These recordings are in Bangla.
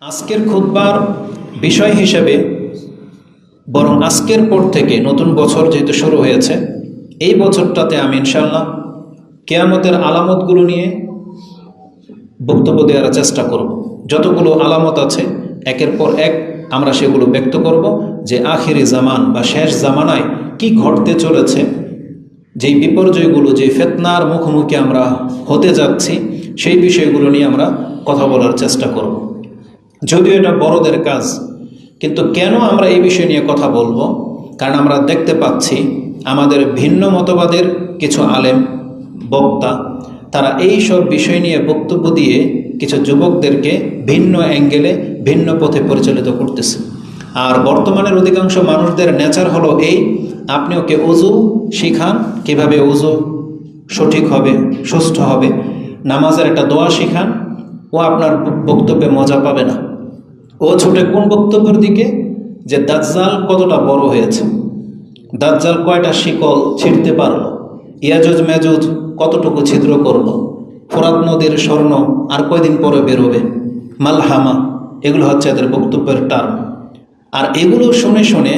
আজকের খুতবার বিষয় হিসেবে বরং আজকের পর থেকে নতুন বছর যেহেতু শুরু হয়েছে, এই বছরটাতে আমি ইনশাআল্লাহ কিয়ামতের আলামতগুলো নিয়ে বক্তব্য দেওয়ার চেষ্টা করব। যতগুলো আলামত আছে একের পর এক আমরা সেগুলো ব্যক্ত করব, যে আখিরি জামান বা শেষ জামানায় কি ঘটতে চলেছে, যেই বিপর্যয়গুলো, যে ফিতনার মুখোমুখি আমরা হতে যাচ্ছি, সেই বিষয়গুলো নিয়ে আমরা কথা বলার চেষ্টা করব। যদিও এটা বড়দের কাজ, কিন্তু কেন আমরা এই বিষয় নিয়ে কথা বলবো? কারণ আমরা দেখতে পাচ্ছি আমাদের ভিন্ন মতবাদের কিছু আলেম বক্তা, তারা এই সব বিষয় নিয়ে বক্তব্য দিয়ে কিছু যুবকদেরকে ভিন্ন অ্যাঙ্গেলে ভিন্ন পথে পরিচালিত করতেছে। আর বর্তমানের অধিকাংশ মানুষদের নেচার হলো এই, আপনি ওকে অজু শিখান, কিভাবে অজু সঠিক হবে, সুষ্ঠু হবে, নামাজের একটা দোয়া শিখান, ও আপনার বক্তব্যে মজা পাবে না। ও ছোটে কোন বক্তব্যের দিকে? যে দাজ্জাল কতটা বড় হয়েছে, দাজ্জাল কয়টা শিকল ছিঁড়তে পারলো, ইয়াজুজ মেজুজ কতটুকু ছিদ্র করলো, ফোরাত নদীর স্বর্ণ আর কয়দিন পরে বেরোবে, মালহামা, এগুলো হচ্ছে এদের বক্তব্যের টার্ম। আর এগুলো শুনে শুনে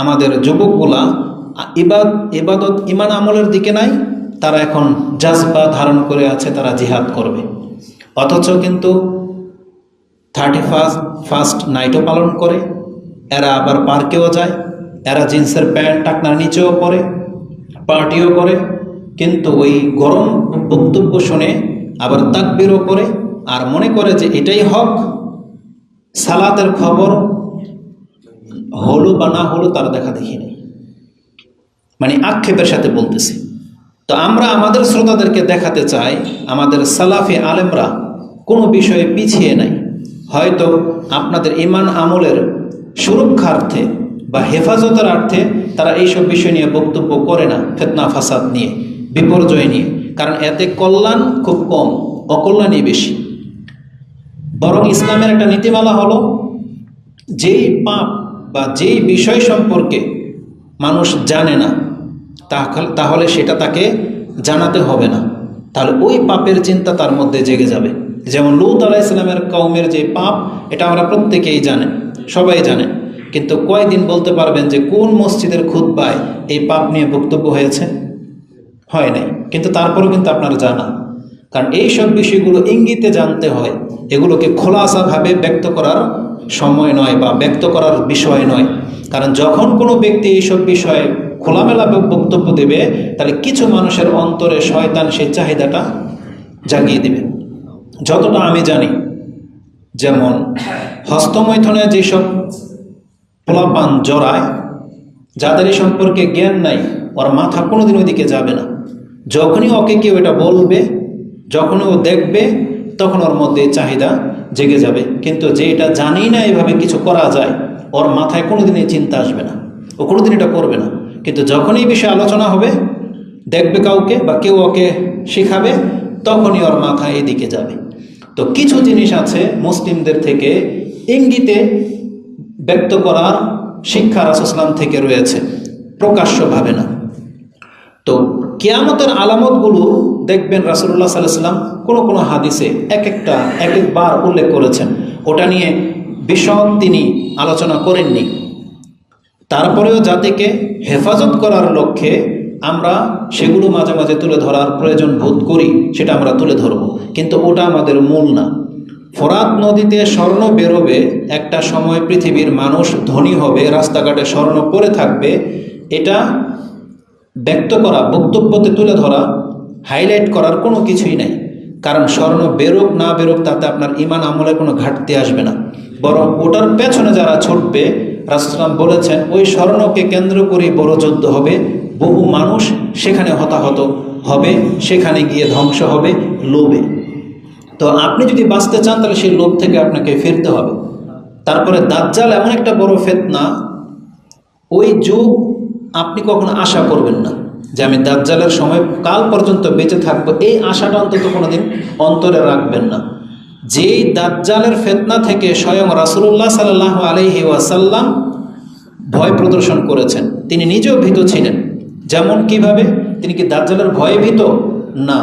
আমাদের যুবকগুলা ইবাদত ইমান আমলের দিকে নাই, তারা এখন জাজবা ধারণ করে আছে, তারা জিহাদ করবে। অথচ কিন্তু 31st নাইটও পালন করে, এরা আবার পার্কেও যায়, এরা জিন্সের প্যান্ট টাকনার নিচেও পরে, পার্টিও করে, কিন্তু ওই গরম বক্তব্য শুনে আবার তাকবীরও করে, আর মনে করে যে এটাই হক। সালাতের খবর হলো বা না হলো তারা দেখা দেখি নেই, মানে আক্ষেপের সাথে বলতেছি। তো আমরা আমাদের শ্রোতাদেরকে দেখাতে চাই আমাদের সালাফি আলেমরা কোনো বিষয়ে পিছিয়ে নাই। হয়তো আপনাদের ইমান আমলের সুরক্ষার্থে বা হেফাজতের অর্থে তারা এইসব বিষয় নিয়ে বক্তব্য করে না, ফিতনা ফাসাদ নিয়ে, বিপর্যয় নিয়ে, কারণ এতে কল্যাণ খুব কম, অকল্যাণই বেশি। বরং ইসলামের একটা নীতিমালা হলো, যেই পাপ বা যেই বিষয় সম্পর্কে মানুষ জানে না, তাহলে সেটা তাকে জানাতে হবে না, তাহলে ওই পাপের চিন্তা তার মধ্যে জেগে যাবে। যেমন লূত আলাইহিস সালামের কওমের যে পাপ, এটা আমরা প্রত্যেকেই জানেন, সবাই জানেন, কিন্তু কয়দিন বলতে পারবেন যে কোন মসজিদের খুতবায় এই পাপ নিয়ে বক্তব্য হয়েছে? হয় নাই। কিন্তু তারপরেও কিন্তু আপনার জানা, কারণ এই সব বিষয়গুলো ইঙ্গিতে জানতে হয়, এগুলোকে খোলাসাভাবে ব্যক্ত করার সময় নয় বা ব্যক্ত করার বিষয় নয়। কারণ যখন কোনো ব্যক্তি এইসব বিষয়ে খোলামেলা বক্তব্য দেবে, তাহলে কিছু মানুষের অন্তরে শয়তান সেই চাহিদাটা জাগিয়ে দেবে। যতটা আমি জানি, যেমন হস্তমৈথুনে যেসব পোলাপান জড়ায়, যাদের এই সম্পর্কে জ্ঞান নাই, ওর মাথা কোনোদিন ওই দিকে যাবে না। যখনই ওকে কেউ এটা বলবে, যখনই ও দেখবে, তখন ওর মধ্যে চাহিদা জেগে যাবে। কিন্তু যে এটা জানেই না এভাবে কিছু করা যায়, ওর মাথায় কোনোদিন এই চিন্তা আসবে না, ও কোনোদিন এটা করবে না। কিন্তু যখনই এই বিষয়ে আলোচনা হবে, দেখবে কাউকে বা কেউ ওকে শেখাবে, তখনই ওর মাথা এদিকে যাবে। তো কিছু জিনিস আছে মুসলিমদের থেকে ইঙ্গিতে ব্যক্ত করার শিক্ষা রাসূলুল্লাহ সাল্লাল্লাহু আলাইহি ওয়াসাল্লাম থেকে রয়েছে, প্রকাশ্যভাবে না। তো কিয়ামতের আলামতগুলো দেখবেন রাসূলুল্লাহ সাল্লাল্লাহু আলাইহি ওয়াসাল্লাম কোনো কোনো হাদিসে একবার উল্লেখ করেছেন, ওটা নিয়ে বিশদ তিনি আলোচনা করেননি। তারপরেও জাতিকে হেফাজত করার লক্ষ্যে আমরা সেগুলো মাঝে মাঝে তুলে ধরার প্রয়োজন বোধ করি, সেটা আমরা তুলে ধরব, কিন্তু ওটা আমাদের মূল না। ফোরাত নদীতে স্বর্ণ বেরোবে, একটা সময় পৃথিবীর মানুষ ধনী হবে, রাস্তাঘাটে স্বর্ণ পড়ে থাকবে, এটা ব্যক্ত করা, বক্তব্যতে তুলে ধরা, হাইলাইট করার কোনো কিছুই নাই। কারণ স্বর্ণ বেরোক না বেরোক তাতে আপনার ইমান আমলের কোনো ঘাটতি আসবে না, বরং ওটার পেছনে যারা ছুটবে, রাসূলুল্লাহ বলেছেন ওই স্বর্ণকে কেন্দ্র করে বড় যুদ্ধ হবে, বহু মানুষ সেখানে হতাহত হবে, সেখানে গিয়ে ধ্বংস হবে লোভে। তো আপনি যদি বাঁচতে চান, তাহলে সেই লোভ থেকে আপনাকে ফিরতে হবে। তারপরে দাজ্জাল এমন একটা বড় ফিতনা, ওই যুগ আপনি কখনো আশা করবেন না যে আমি দাজ্জালের সময় কাল পর্যন্ত বেঁচে থাকবো, এই আশাটা অন্তত কোনোদিন অন্তরে রাখবেন না। যেই দাজ্জালের ফিতনা থেকে স্বয়ং রাসূলুল্লাহ সাল্লাল্লাহু আলাইহি ওয়াসাল্লাম ভয় প্রদর্শন করেছেন, তিনি নিজেও ভীত ছিলেন। যেমন কিভাবে? তিনি কি দাজ্জালের ভয়ে ভীত? না,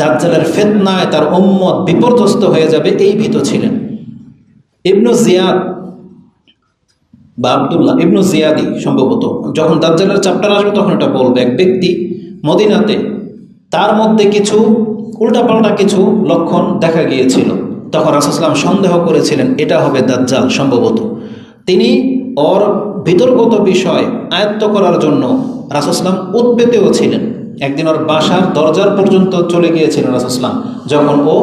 দাজ্জালের ফিতনায় তার উম্মত বিপর্যস্ত হয়ে যাবে এই ভীত ছিলেন। ইবনু জিয়াদ বা আব্দুল্লাহ ইবনু জিয়াদি সম্ভবত, যখন দাজ্জালের চ্যাপ্টার আসবে তখন এটা বলবে। এক ব্যক্তি মদিনাতে, তার মধ্যে কিছু উল্টাপাল্টা কিছু লক্ষণ দেখা গিয়েছিল। তখন রাসূলুল্লাহ সাল্লাল্লাহু আলাইহি ওয়াসাল্লাম সন্দেহ করেছিলেন এটা হবে দাজ্জাল সম্ভবত। তিনি ওর বিতর্কত বিষয় আয়ত্ত করার জন্য রাসূলুল্লাহ সাল্লাল্লাহু আলাইহি ওয়াসাল্লাম উদ্বেগেও ছিলেন। একদিন ওর বাসার দরজার পর্যন্ত চলে গিয়েছিলেন রাসূলুল্লাহ সাল্লাল্লাহু আলাইহি ওয়াসাল্লাম, যখন ও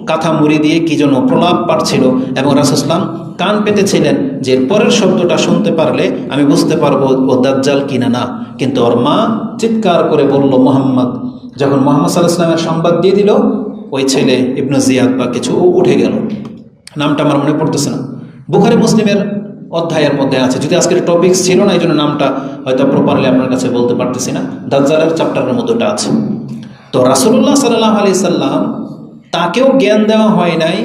কাঁথা মুড়ি দিয়ে কি যেন প্রলাপ পাঠছিল, এবং রাসূলুল্লাহ সাল্লাল্লাহু আলাইহি ওয়াসাল্লাম কান পেতেছিলেন যে এর পরের শব্দটা শুনতে পারলে আমি বুঝতে পারবো ও দাজ্জাল কিনা না। কিন্তু ওর মা চিৎকার করে বলল মুহাম্মদ। যখন মুহাম্মদ সাল্লাল্লাহু আলাইহি ওয়াসাল্লামের সংবাদ দিয়ে দিল, ওই ছেলে ইবনু জিয়াদ বা কিছু উঠে গেল। নামটা আমার মনে পড়তেছে না, বুখারী মুসলিমের অধ্যায়ের মধ্যে আছে। যদি আজকের টপিকস ছিল না, এই জন্য নামটা হয়তো প্রপারলি আপনার কাছে বলতে পারতেছি না। দাজ্জালের চ্যাপ্টারের মধ্যেটা আছে। তো রাসূলুল্লাহ সাল্লাল্লাহু আলাইহি সাল্লাম তাকেও জ্ঞান দেওয়া হয় নাই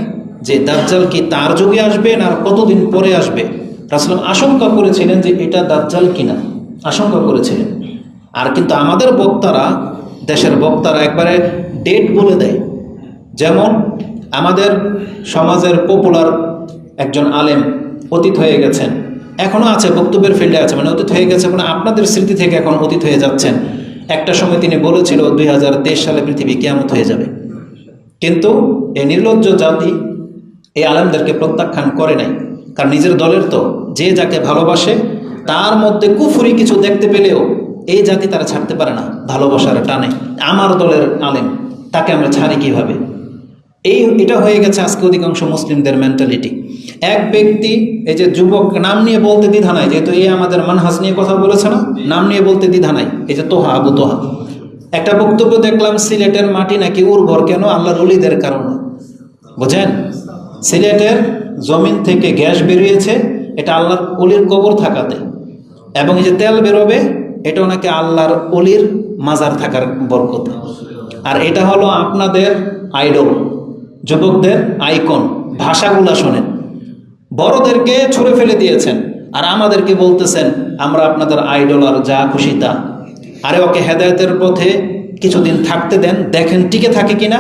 যে দাজ্জাল কি তার যুগে আসবে না আর কতদিন পরে আসবে। রাসূলুল্লাহ আশঙ্কা করেছিলেন যে এটা দাজ্জাল কিনা, আশঙ্কা করেছিলেন। আর কিন্তু আমাদের বক্তারা, দেশের বক্তারা একবারে ডেট বলে দেয়। যেমন আমাদের সমাজের পপুলার একজন আলেম অতীত হয়ে গেছেন, এখনও আছে, বক্তব্যের ফিল্ডে আছে, মানে অতীত হয়ে গেছে, মানে আপনাদের স্মৃতি থেকে এখন অতীত হয়ে যাচ্ছেন। একটা সময় তিনি বলেছিল 2023 সালে পৃথিবী কিয়ামত হয়ে যাবে। কিন্তু এই নির্লজ্জ জাতি এই আলেমদেরকে প্রত্যাখ্যান করে নাই। কারণ নিজের দলের তো যে যাকে ভালোবাসে তার মধ্যে কুফুরি কিছু দেখতে পেলেও এই জাতি তারা ছাড়তে পারে না ভালোবাসার টানে। আমার দলের আলেম, তাকে আমরা ছাড়ি কিভাবে? এটা হয়ে গেছে আজকে অধিকাংশ মুসলিমদের মেন্টালিটি। এক ব্যক্তি, এই যে যুবক, নাম নিয়ে বলতে দ্বিধা নাই, যেহেতু এই আমাদের মানহাজ নিয়ে কথা বলেছে না, নাম নিয়ে বলতে দ্বিধা নাই। এই যে তোহা, আবু তোহা, একটা বক্তব্য দেখলাম সিলেটের মাটি নাকি উর্বর কেন? আল্লাহর ওলিদের কারণে। বুঝেন, সিলেটের জমিন থেকে গ্যাস বেরিয়েছে, এটা আল্লাহর ওলির কবর থাকাতে, এবং এই যে তেল বেরোবে এটাও নাকি আল্লাহর ওলির মাজার থাকার বরকতে। আর এটা হলো আপনাদের আইডল, যুবকদের আইকন। ভাষাগুলা শোনেন, বড়দেরকে ছুঁড়ে ফেলে দিয়েছেন আর আমাদেরকে বলতেছেন আমরা আপনাদের আইডল আর যা খুশি তা। আরে ওকে হেদায়েতের পথে কিছুদিন থাকতে দেন, দেখেন টিকে থাকে কিনা,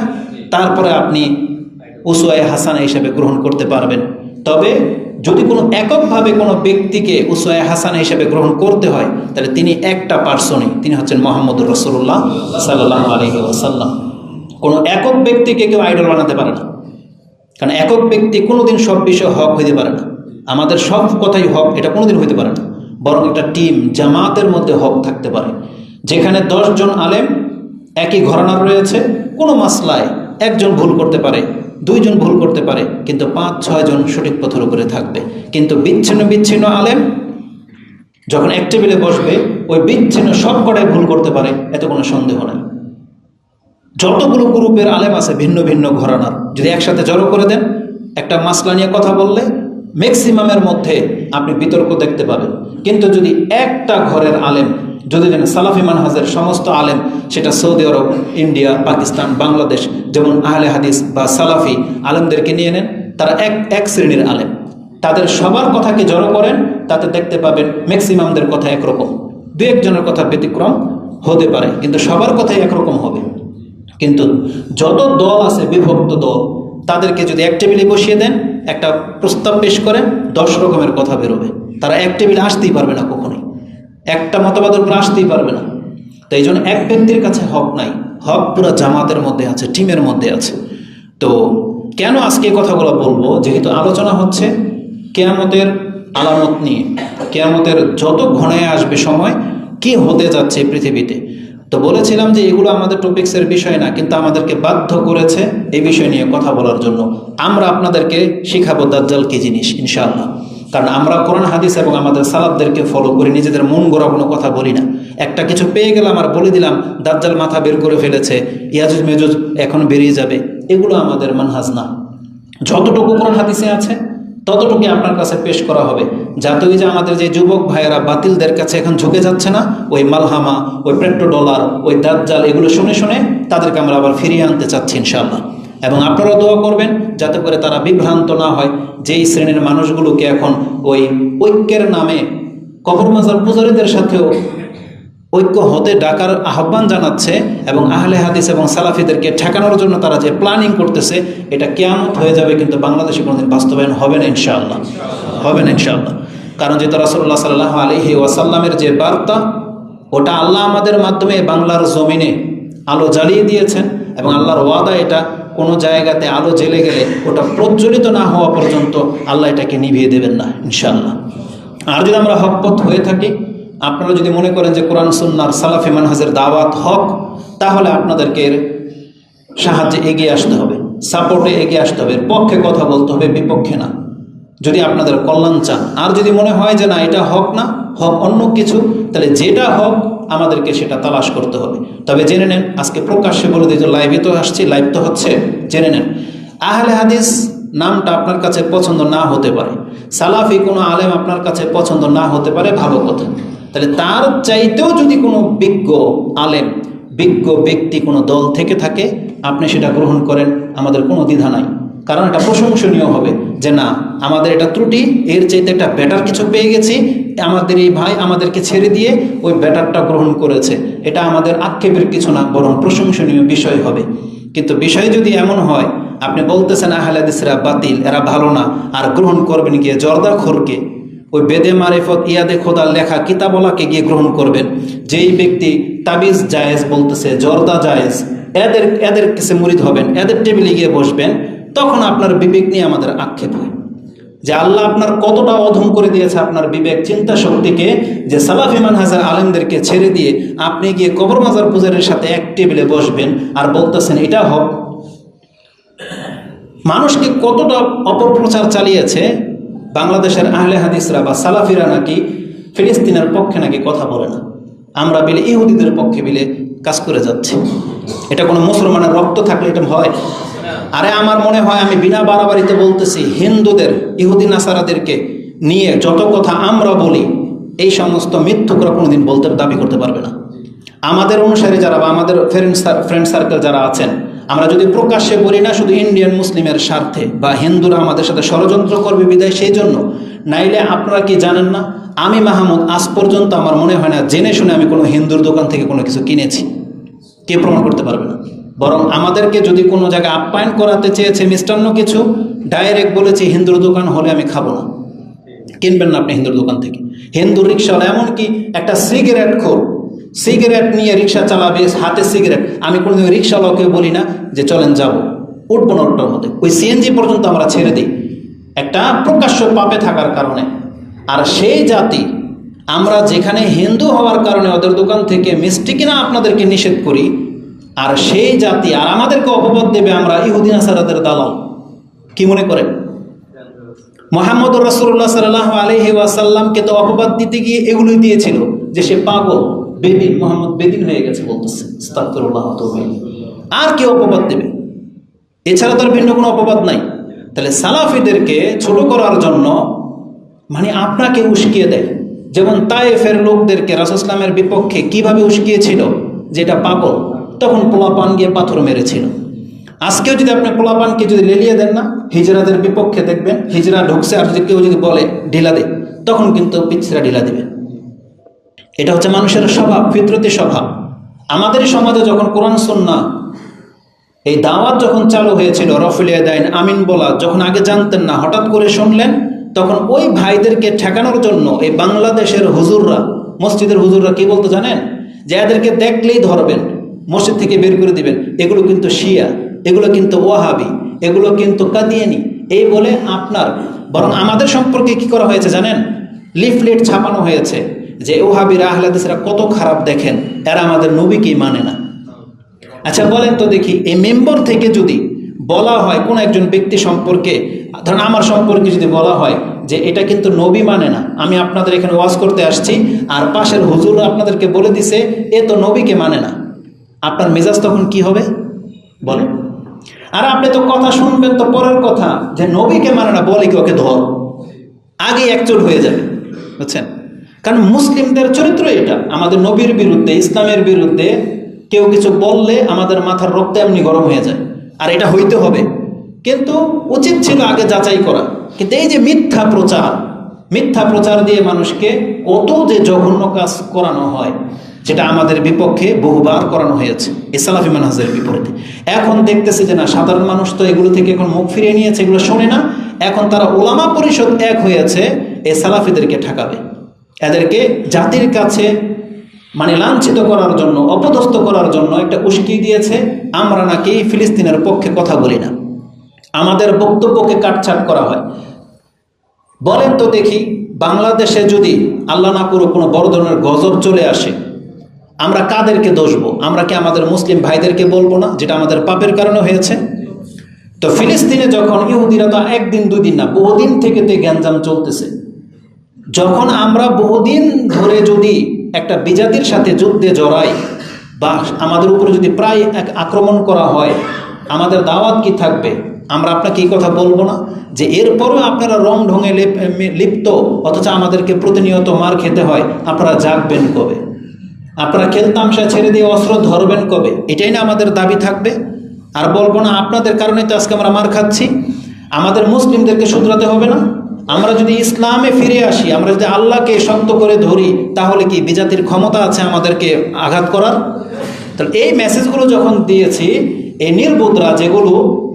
তারপরে আপনি উসওয়ায়ে হাসানা হিসেবে গ্রহণ করতে পারবেন। তবে যদি কোনো এককভাবে কোনো ব্যক্তিকে উসওয়ায়ে হাসানা হিসেবে গ্রহণ করতে হয়, তাহলে তিনি একটা পার্সনই, তিনি হচ্ছেন মুহাম্মদুর রাসূলুল্লাহ সাল্লাল্লাহু আলাইহি ওয়াসাল্লাম। কোনো একক ব্যক্তিকে কেউ আইডল বানাতে পারে না, কারণ একক ব্যক্তি কোনোদিন সব বিষয়ে হক হইতে পারে না। আমাদের সব কথাই হক, এটা কোনোদিন হইতে পারে না। বরং একটা টিম, জামাতের মধ্যে হক থাকতে পারে। যেখানে 10 জন আলেম একই ঘরানার রয়েছে, কোনো মাসলায় একজন ভুল করতে পারে, 2 জন ভুল করতে পারে, কিন্তু 5-6 জন সঠিক পথের উপরে থাকবে। কিন্তু বিচ্ছিন্ন বিচ্ছিন্ন আলেম যখন এক টেবিলে বসবে, ওই বিচ্ছিন্ন সব কটাই ভুল করতে পারে, এতে কোনো সন্দেহ নাই। যতগুলো গ্রুপের আলেম আছে ভিন্ন ভিন্ন ঘরানার, যদি একসাথে জড়ো করে দেন, একটা মাসলা নিয়ে কথা বললে ম্যাক্সিমামের মধ্যে আপনি বিতর্ক দেখতে পাবেন। কিন্তু যদি একটা ঘরের আলেম, যদি দেন সালাফি মানহাজের সমস্ত আলেম, সেটা সৌদি আরব, ইন্ডিয়া, পাকিস্তান, বাংলাদেশ, যেমন আহলে হাদিস বা সালাফি আলেমদেরকে নিয়ে নেন, তারা এক শ্রেণীর আলেম, তাদের সবার কথাকে জড়ো করেন, তাতে দেখতে পাবেন ম্যাক্সিমামদের কথা একরকম, 2-1 জনের কথা ব্যতিক্রম হতে পারে, কিন্তু সবার কথাই একরকম হবে। কিন্তু যত দল আছে, বিভক্ত দল, তাদেরকে যদি এক টেবিলে বসিয়ে দেন, একটা প্রস্তাব পেশ করেন, 10 রকমের কথা বেরোবে। তারা এক টেবিলে আসতেই পারবে না, কখনোই একটা মতবাদের উপর আসতেই পারবে না। তো এই জন্য এক ব্যক্তির কাছে হক নাই, হক পুরো জামাতের মধ্যে আছে, টিমের মধ্যে আছে। তো কেন আজকে এই কথাগুলো বলবো? যেহেতু আলোচনা হচ্ছে কিয়ামতের আলামত নিয়ে, কিয়ামতের যত ঘনায় আসবে সময়, কি হতে যাচ্ছে পৃথিবীতে। তো বলেছিলাম যে এগুলো আমাদের টপিক্সের বিষয় না, কিন্তু আমাদেরকে বাধ্য করেছে এই বিষয় নিয়ে কথা বলার জন্য। আমরা আপনাদেরকে শিখাবো দাজ্জাল কি জিনিস ইনশাআল্লাহ। কারণ আমরা কোরআন হাদিস এবং আমাদের সালাফদেরকে ফলো করি, নিজেদের মন গড়া কোনো কথা বলি না। একটা কিছু পেয়ে গেলাম আর বলে দিলাম দাজ্জাল মাথা বের করে ফেলেছে, ইয়াজুজ মেজুজ এখন বেরিয়ে যাবে, এগুলো আমাদের মানহাজ না। যতটুকু কোরআন হাদিসে আছে ততটুকু আপনার কাছে পেশ করা হবে, যাতে ওই যে আমাদের যে যুবক ভাইয়েরা বাতিলদের কাছে এখন ঝুঁকে যাচ্ছে না, ওই মালহামা, ওই পেট্রোডলার, ওই দাজ্জাল, এগুলো শুনে শুনে তাদেরকে আমরা আবার ফিরিয়ে আনতে চাচ্ছি ইনশাআল্লাহ। এবং আপনারাও দোয়া করবেন যাতে করে তারা বিভ্রান্ত না হয়। যেই শ্রেণীর মানুষগুলোকে এখন ওই ঐক্যের নামে কবর মাজার পূজারীদের সাথেও ঐক্য হতে ডাকার আহ্বান জানাচ্ছে এবং আহলে হাদিস এবং সালাফিদেরকে ঠেকানোর জন্য তারা যে প্ল্যানিং করতেছে, এটা কিয়ামত হয়ে যাবে, কিন্তু বাংলাদেশে কোনোদিন বাস্তবায়ন হবে না ইনশাআল্লাহ, হবে না ইনশাআল্লাহ। কারণ যেহেতু রাসূলুল্লাহ সাল্লাল্লাহু আলাইহি ওয়াসাল্লামের যে বার্তা, ওটা আল্লাহ আমাদের মাধ্যমে বাংলার জমিনে আলো জ্বালিয়ে দিয়েছেন এবং আল্লাহর ওয়াদা, এটা কোনো জায়গাতে আলো জ্বেলে গেলে ওটা প্রজ্বলিত না হওয়া পর্যন্ত আল্লাহ এটাকে নিভিয়ে দেবেন না ইনশাআল্লাহ। আর যদি আমরা হকপথ হয়ে থাকি, আপনারা যদি মনে করেন যে কোরআন সুন্নাহর সালাফি মানহাজের দাওয়াত হক, তাহলে আপনাদেরকে এর সাহায্যে এগিয়ে আসতে হবে, সাপোর্টে এগিয়ে আসতে হবে, এর পক্ষে কথা বলতে হবে, বিপক্ষে না, যদি আপনাদের কল্যাণ চান। আর যদি মনে হয় যে না এটা হক না, হক অন্য কিছু, তাহলে যেটা হক আমাদেরকে সেটা তালাশ করতে হবে। তবে জেনে নেন, আজকে প্রকাশ্যে বলে দিই, লাইভে তো আসছি, লাইভ তো হচ্ছে, জেনে নেন আহলে হাদিস নামটা আপনার কাছে পছন্দ না হতে পারে, সালাফি কোনো আলেম আপনার কাছে পছন্দ না হতে পারে, ভালো কথা। তাহলে তার চাইতেও যদি কোনো বিজ্ঞ আলেম, বিজ্ঞ ব্যক্তি কোনো দল থেকে থাকে, আপনি সেটা গ্রহণ করেন, আমাদের কোনো দ্বিধা নাই। কারণ এটা প্রশংসনীয় হবে যে না, আমাদের এটা ত্রুটি, এর চাইতে একটা বেটার কিছু পেয়ে গেছি, আমাদের এই ভাই আমাদেরকে ছেড়ে দিয়ে ওই বেটারটা গ্রহণ করেছে, এটা আমাদের আক্ষেপের কিছু না, বরং প্রশংসনীয় বিষয় হবে। কিন্তু বিষয় যদি এমন হয়, আপনি বলতেছেন আহলে হাদিসরা বাতিল, এরা ভালো না, আর গ্রহণ করবেন গিয়ে জর্দাখোরকে, ওই বেদে মারিফত ইয়াদে খোদার লেখা কিতাবলাকে গিয়ে গ্রহণ করবেন, যেই ব্যক্তি তাবিজ জায়েজ বলতেছে, জর্দা জায়েজ, এদের কাছে মুরিদ হবেন, এদের টেবিলে গিয়ে বসবেন, তখন আপনার বিবেক নিয়ে আমাদের আক্ষেপ হয় যে আল্লাহ আপনার কতটা অধম করে দিয়েছে আপনার বিবেক চিন্তা শক্তিকে, যে সালাফি মানহাজের আলেমদেরকে ছেড়ে দিয়ে আপনি গিয়ে কবর মাজার পূজারের সাথে এক টেবিলে বসবেন আর বলতেছেন এটা হক। মানুষকে কতটা অপপ্রচার চালিয়েছে বাংলাদেশের আহলে হাদিসরা বা সালাফিরা, নাকি ফিলিস্তিনের পক্ষে নাকি কথা বলে না, আমরা বিলে ইহুদিদের পক্ষে বিলে কাজ করে যাচ্ছে। এটা কোনো মুসলমানের রক্ত থাকলে এটা হয়? আরে আমার মনে হয়, আমি বিনা বাড়াবাড়িতে বলতেছি, হিন্দুদের, ইহুদি নাসারাদেরকে নিয়ে যত কথা আমরা বলি, এই সমস্ত মিথ্যুকরা কোনোদিন বলতে দাবি করতে পারবে না। আমাদের অনুসারী যারা বা আমাদের ফ্রেন্ড সার্কেল যারা আছেন, আমরা যদি প্রকাশ্যে বলি না শুধু ইন্ডিয়ান মুসলিমের স্বার্থে বা হিন্দুরা আমাদের সাথে ষড়যন্ত্র করবে বিদায় সেই জন্য, নাইলে আপনারা কি জানেন না, আমি মাহমুদ আজ পর্যন্ত আমার মনে হয় না জেনে শুনে আমি কোনো হিন্দুর দোকান থেকে কোনো কিছু কিনেছি, কে প্রমাণ করতে পারবে না। বরং আমাদেরকে যদি কোনো জায়গায় আপ্যায়ন করাতে চেয়েছে মিষ্টান্ন কিছু, ডাইরেক্ট বলেছি হিন্দুর দোকান হলে আমি খাবো না, কিনবেন না আপনি হিন্দুর দোকান থেকে। হিন্দুর রিক্সাওয়ালা, এমনকি একটা সিগারেট খোর, সিগারেট নিয়ে রিক্সা চালাবে, হাতে সিগারেট, আমি কোনোদিন রিক্সাওয়ালাকে বলি না যে চলেন যাব, উঠবো না ওটার মধ্যে, ওই সিএনজি পর্যন্ত আমরা ছেড়ে দিই একটা প্রকাশ্য পাপে থাকার কারণে। আর সেই জাতি আমরা যেখানে হিন্দু হওয়ার কারণে ওদের দোকান থেকে মিষ্টি কিনা আপনাদেরকে নিষেধ করি, আর সেই জাতি আর আমাদেরকে অপবাদ দেবে আমরা ইহুদি নাসারাদের দালাল। কি মনে করেন? মুহাম্মদুর রাসূলুল্লাহ সাল্লাল্লাহু আলাইহি ওয়াসাল্লামকে তো অপবাদ দিতে গিয়ে এগুলোই দিয়েছিল যে সে পাগল, বেদিন, মোহাম্মদ বেদিন হয়ে গেছে বলতেছে, আস্তাগফিরুল্লাহ। আর কি অপবাদ দেবে? এছাড়া তার ভিন্ন কোনো অপবাদ নাই। তাহলে সালাফিদেরকে ছোট করার জন্য মানে আপনাকে উস্কিয়ে দেয়, যেমন তায়েফের লোকদেরকে রাসূল ইসলামের বিপক্ষে কিভাবে উস্কিয়েছিল, যেটা পাগল, তখন পোলাপান গিয়ে পাথর মেরেছিল। আজকেও যদি আপনি পোলাপানকে যদি লেলিয়ে দেন না, হিজরাদের বিপক্ষে দেখবেন, হিজরা ঢুকছে আর যদি কেউ যদি বলে ঢিলা দে, তখন কিন্তু পিছরা ঢিলা দেবে। এটা হচ্ছে মানুষের স্বভাব, ফিতরতি স্বভাব। আমাদের সমাজে যখন কোরআন সুন্নাহ এই দাওয়াত যখন চালু হয়েছিল, রফুল ইয়াদাইন, আমিন বলা, যখন আগে জানতেন না, হঠাৎ করে শুনলেন, তখন ওই ভাইদেরকে ঠেকানোর জন্য এই বাংলাদেশের হুজুররা, মসজিদের হুজুররা কি বলতো জানেন? যে এদেরকে দেখলেই ধরবেন, মসজিদ থেকে বের করে দিবেন, এগুলো কিন্তু শিয়া, এগুলো কিন্তু ওয়াহাবি, এগুলো কিন্তু কাদিয়ানি, এই বলে আপনার, বরং আমাদের সম্পর্কে কি করা হয়েছে জানেন? লিফলেট ছাপানো হয়েছে যে ওয়াহাবিরা, আহলে হাদিসরা কত খারাপ দেখেন, এরা আমাদের নবীকেই মানে না। আচ্ছা বলেন তো দেখি, এই মেম্বর থেকে যদি বলা হয় কোন একজন ব্যক্তি সম্পর্কে, ধরুন আমার সম্পর্কে যদি বলা হয় যে এটা কিন্তু নবী মানে না, আমি আপনাদের এখানে ওয়াজ করতে আসছি আর পাশের হুজুর আপনাদেরকে বলে দিছে এ তো নবীকে মানে না, আপনার মেজাজ তখন কি হবে বলেন? আর আপনি তো কথা শুনবেন তো পরের কথা, যে নবীকে মানে না, বলে কি ওকে ধর, আগে একচোট হয়ে যাবে, বুঝছেন? কারণ মুসলিমদের চরিত্র এটা, আমাদের নবীর বিরুদ্ধে, ইসলামের বিরুদ্ধে কেউ কিছু বললে আমাদের মাথার রক্ত এমনি গরম হয়ে যায়, আর এটা হইতে হবে। কিন্তু উচিত ছিল আগে যাচাই করা। কিন্তু এই যে মিথ্যা প্রচার দিয়ে মানুষকে কত যে জঘন্য কাজ করানো হয়, যেটা আমাদের বিপক্ষে বহুবার করানো হয়েছে এই সালাফি মানহাজের বিপরীতে। এখন দেখতেছে যে না, সাধারণ মানুষ তো এগুলো থেকে এখন মুখ ফিরিয়ে নিয়েছে, এগুলো শোনে না। এখন তারা ওলামা পরিষদ এক হয়েছে এই সালাফিদেরকে ঠেকাবে, এদেরকে জাতির কাছে মানে লাঞ্ছিত করার জন্য, অপদস্থ করার জন্য একটা উস্কি দিয়েছে। আমরা নাকি ফিলিস্তিনের পক্ষে কথা বলি না, আমাদের বক্তব্যকে কাটছাট করা হয়। বলেন তো দেখি, বাংলাদেশে যদি আল্লাহ না করুক কোনো বড় ধরনের গজব চলে আসে, আমরা কাদেরকে দোষব? আমরা কি আমাদের মুসলিম ভাইদেরকে বলবো না, যেটা আমাদের পাপের কারণে হয়েছে? তো ফিলিস্তিনে যখন ইহুদিরা তো একদিন দুদিন না, বহুদিন থেকে গ্যাঞ্জাম চলতেছে, যখন আমরা বহুদিন ধরে যদি একটা বিজাতির সাথে যুদ্ধে জড়াই বা আমাদের উপরে যদি প্রায় আক্রমণ করা হয়, আমাদের দাওয়াত কি থাকবে? আমরা আপনাকে এই কথা বলবো না যে এরপরও আপনারা রং ঢঙে লিপ্ত, অথচ আমাদেরকে প্রতিনিয়ত মার খেতে হয়, আপনারা জাগবেন কবে? আপনারা খেলতামশা ছেড়ে দিয়ে অস্ত্র ধরবেন কবে? এটাই না আমাদের দাবি থাকবে। আর বলবো না আপনাদের কারণে তো আজকে আমরা মার খাচ্ছি, আমাদের মুসলিমদেরকে শুধরাতে হবে না? আমরা যদি ইসলামে ফিরে আসি, আমরা যদি আল্লাহকে শক্ত করে ধরি, তাহলে কি বিজাতির ক্ষমতা আছে আমাদেরকে আঘাত করার? তাহলে এই মেসেজগুলো যখন দিয়েছি, এই নির্বোধরা যেগুলো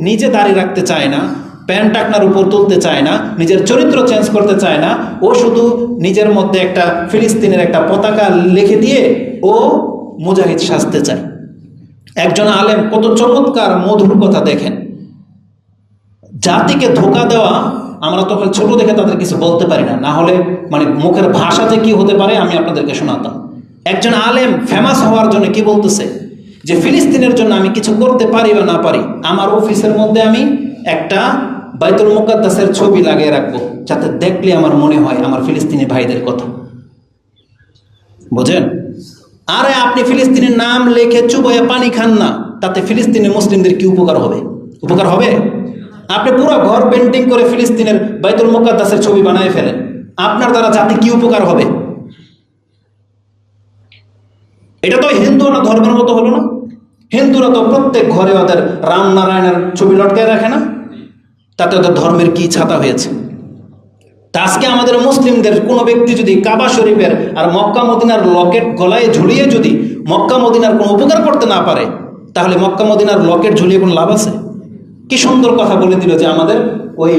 নিজে দাঁড়িয়ে রাখতে চায় না, প্যান্ট টাকনার উপর তুলতে চায় না, নিজের চরিত্র চেঞ্জ করতে চায় না, ও শুধু নিজের মধ্যে একটা ফিলিস্তিনের একটা পতাকা লিখে দিয়ে ও মুজাহিদ সাজতে চায়। একজন আলেম কত চমৎকার মধুর কথা দেখেন, জাতিকে ধোঁকা দেওয়া। আমরা তখন ছোট দেখে তাদের কিছু বলতে পারি না, না হলে মানে মুখের ভাষা যে কি হতে পারে আমি আপনাদেরকে শোনাতাম। একজন আলেম ফেমাস হওয়ার জন্য কি বলতেছে যে ফিলিস্তিনের জন্য আমি কিছু করতে পারি বা না পারি, আমার অফিসের মধ্যে আমি একটা বাইতুল মুকাদ্দাসের ছবি লাগিয়ে রাখবো, যাতে দেখলে আমার মনে হয় আমার ফিলিস্তিনি ভাইদের কথা। বোঝেন? আরে আপনি ফিলিস্তিনের নাম লেখে চুবয়ে পানি খান না, তাতে ফিলিস্তিনি মুসলিমদের কি উপকার হবে? উপকার হবে? আপনি পুরো ঘর পেন্টিং করে ফিলিস্তিনের বাইতুল মুকাদ্দাসের ছবি বানায় ফেলেন, আপনার দ্বারা জাতি কি উপকার হবে? এটা তো হিন্দু না ধর্মের মতো হলো না? হিন্দুরা তো প্রত্যেক ঘরে ওদের রাম নারায়ণের ছবি লটকায় রাখে না, তাতে ওদের ধর্মের কি ছাতা হয়েছে? তা আজকে আমাদের মুসলিমদের কোনো ব্যক্তি যদি কাবা শরীফের আর মক্কা মদিনার লকেট গলায় ঝুলিয়ে যদি মক্কা মদিনার কোনো উপকার করতে না পারে, তাহলে মক্কা মদিনার লকেট ঝুলিয়ে কোনো লাভ আছে? কি সুন্দর কথা বলে দিল যে আমাদের ওই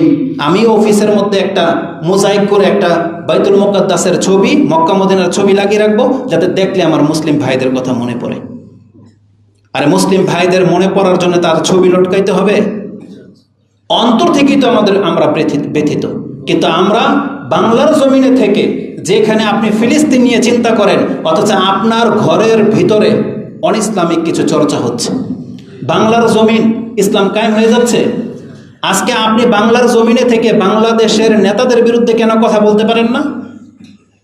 আমি অফিসের মধ্যে একটা মোজাইক করে একটা বাইতুল মুকাদ্দাসের ছবি, মক্কা মদিনার ছবি লাগিয়ে রাখবো, যাতে দেখলে আমার মুসলিম ভাইদের কথা মনে পড়ে। আরে মুসলিম ভাইদের মনে পড়ার জন্য তার ছবি লটকাইতে হবে? অন্তর থেকেই তো আমরা ব্যথিত। কিন্তু আমরা বাংলার জমিনে থেকে, যেখানে আপনি ফিলিস্তিন নিয়ে চিন্তা করেন, অথচ আপনার ঘরের ভিতরে অনইসলামিক কিছু চর্চা হচ্ছে। বাংলার জমিন ইসলাম কায়েম হয়ে যাচ্ছে। আজকে আপনি বাংলার জমিনে থেকে বাংলাদেশের নেতাদের বিরুদ্ধে কেন কথা বলতে পারেন না?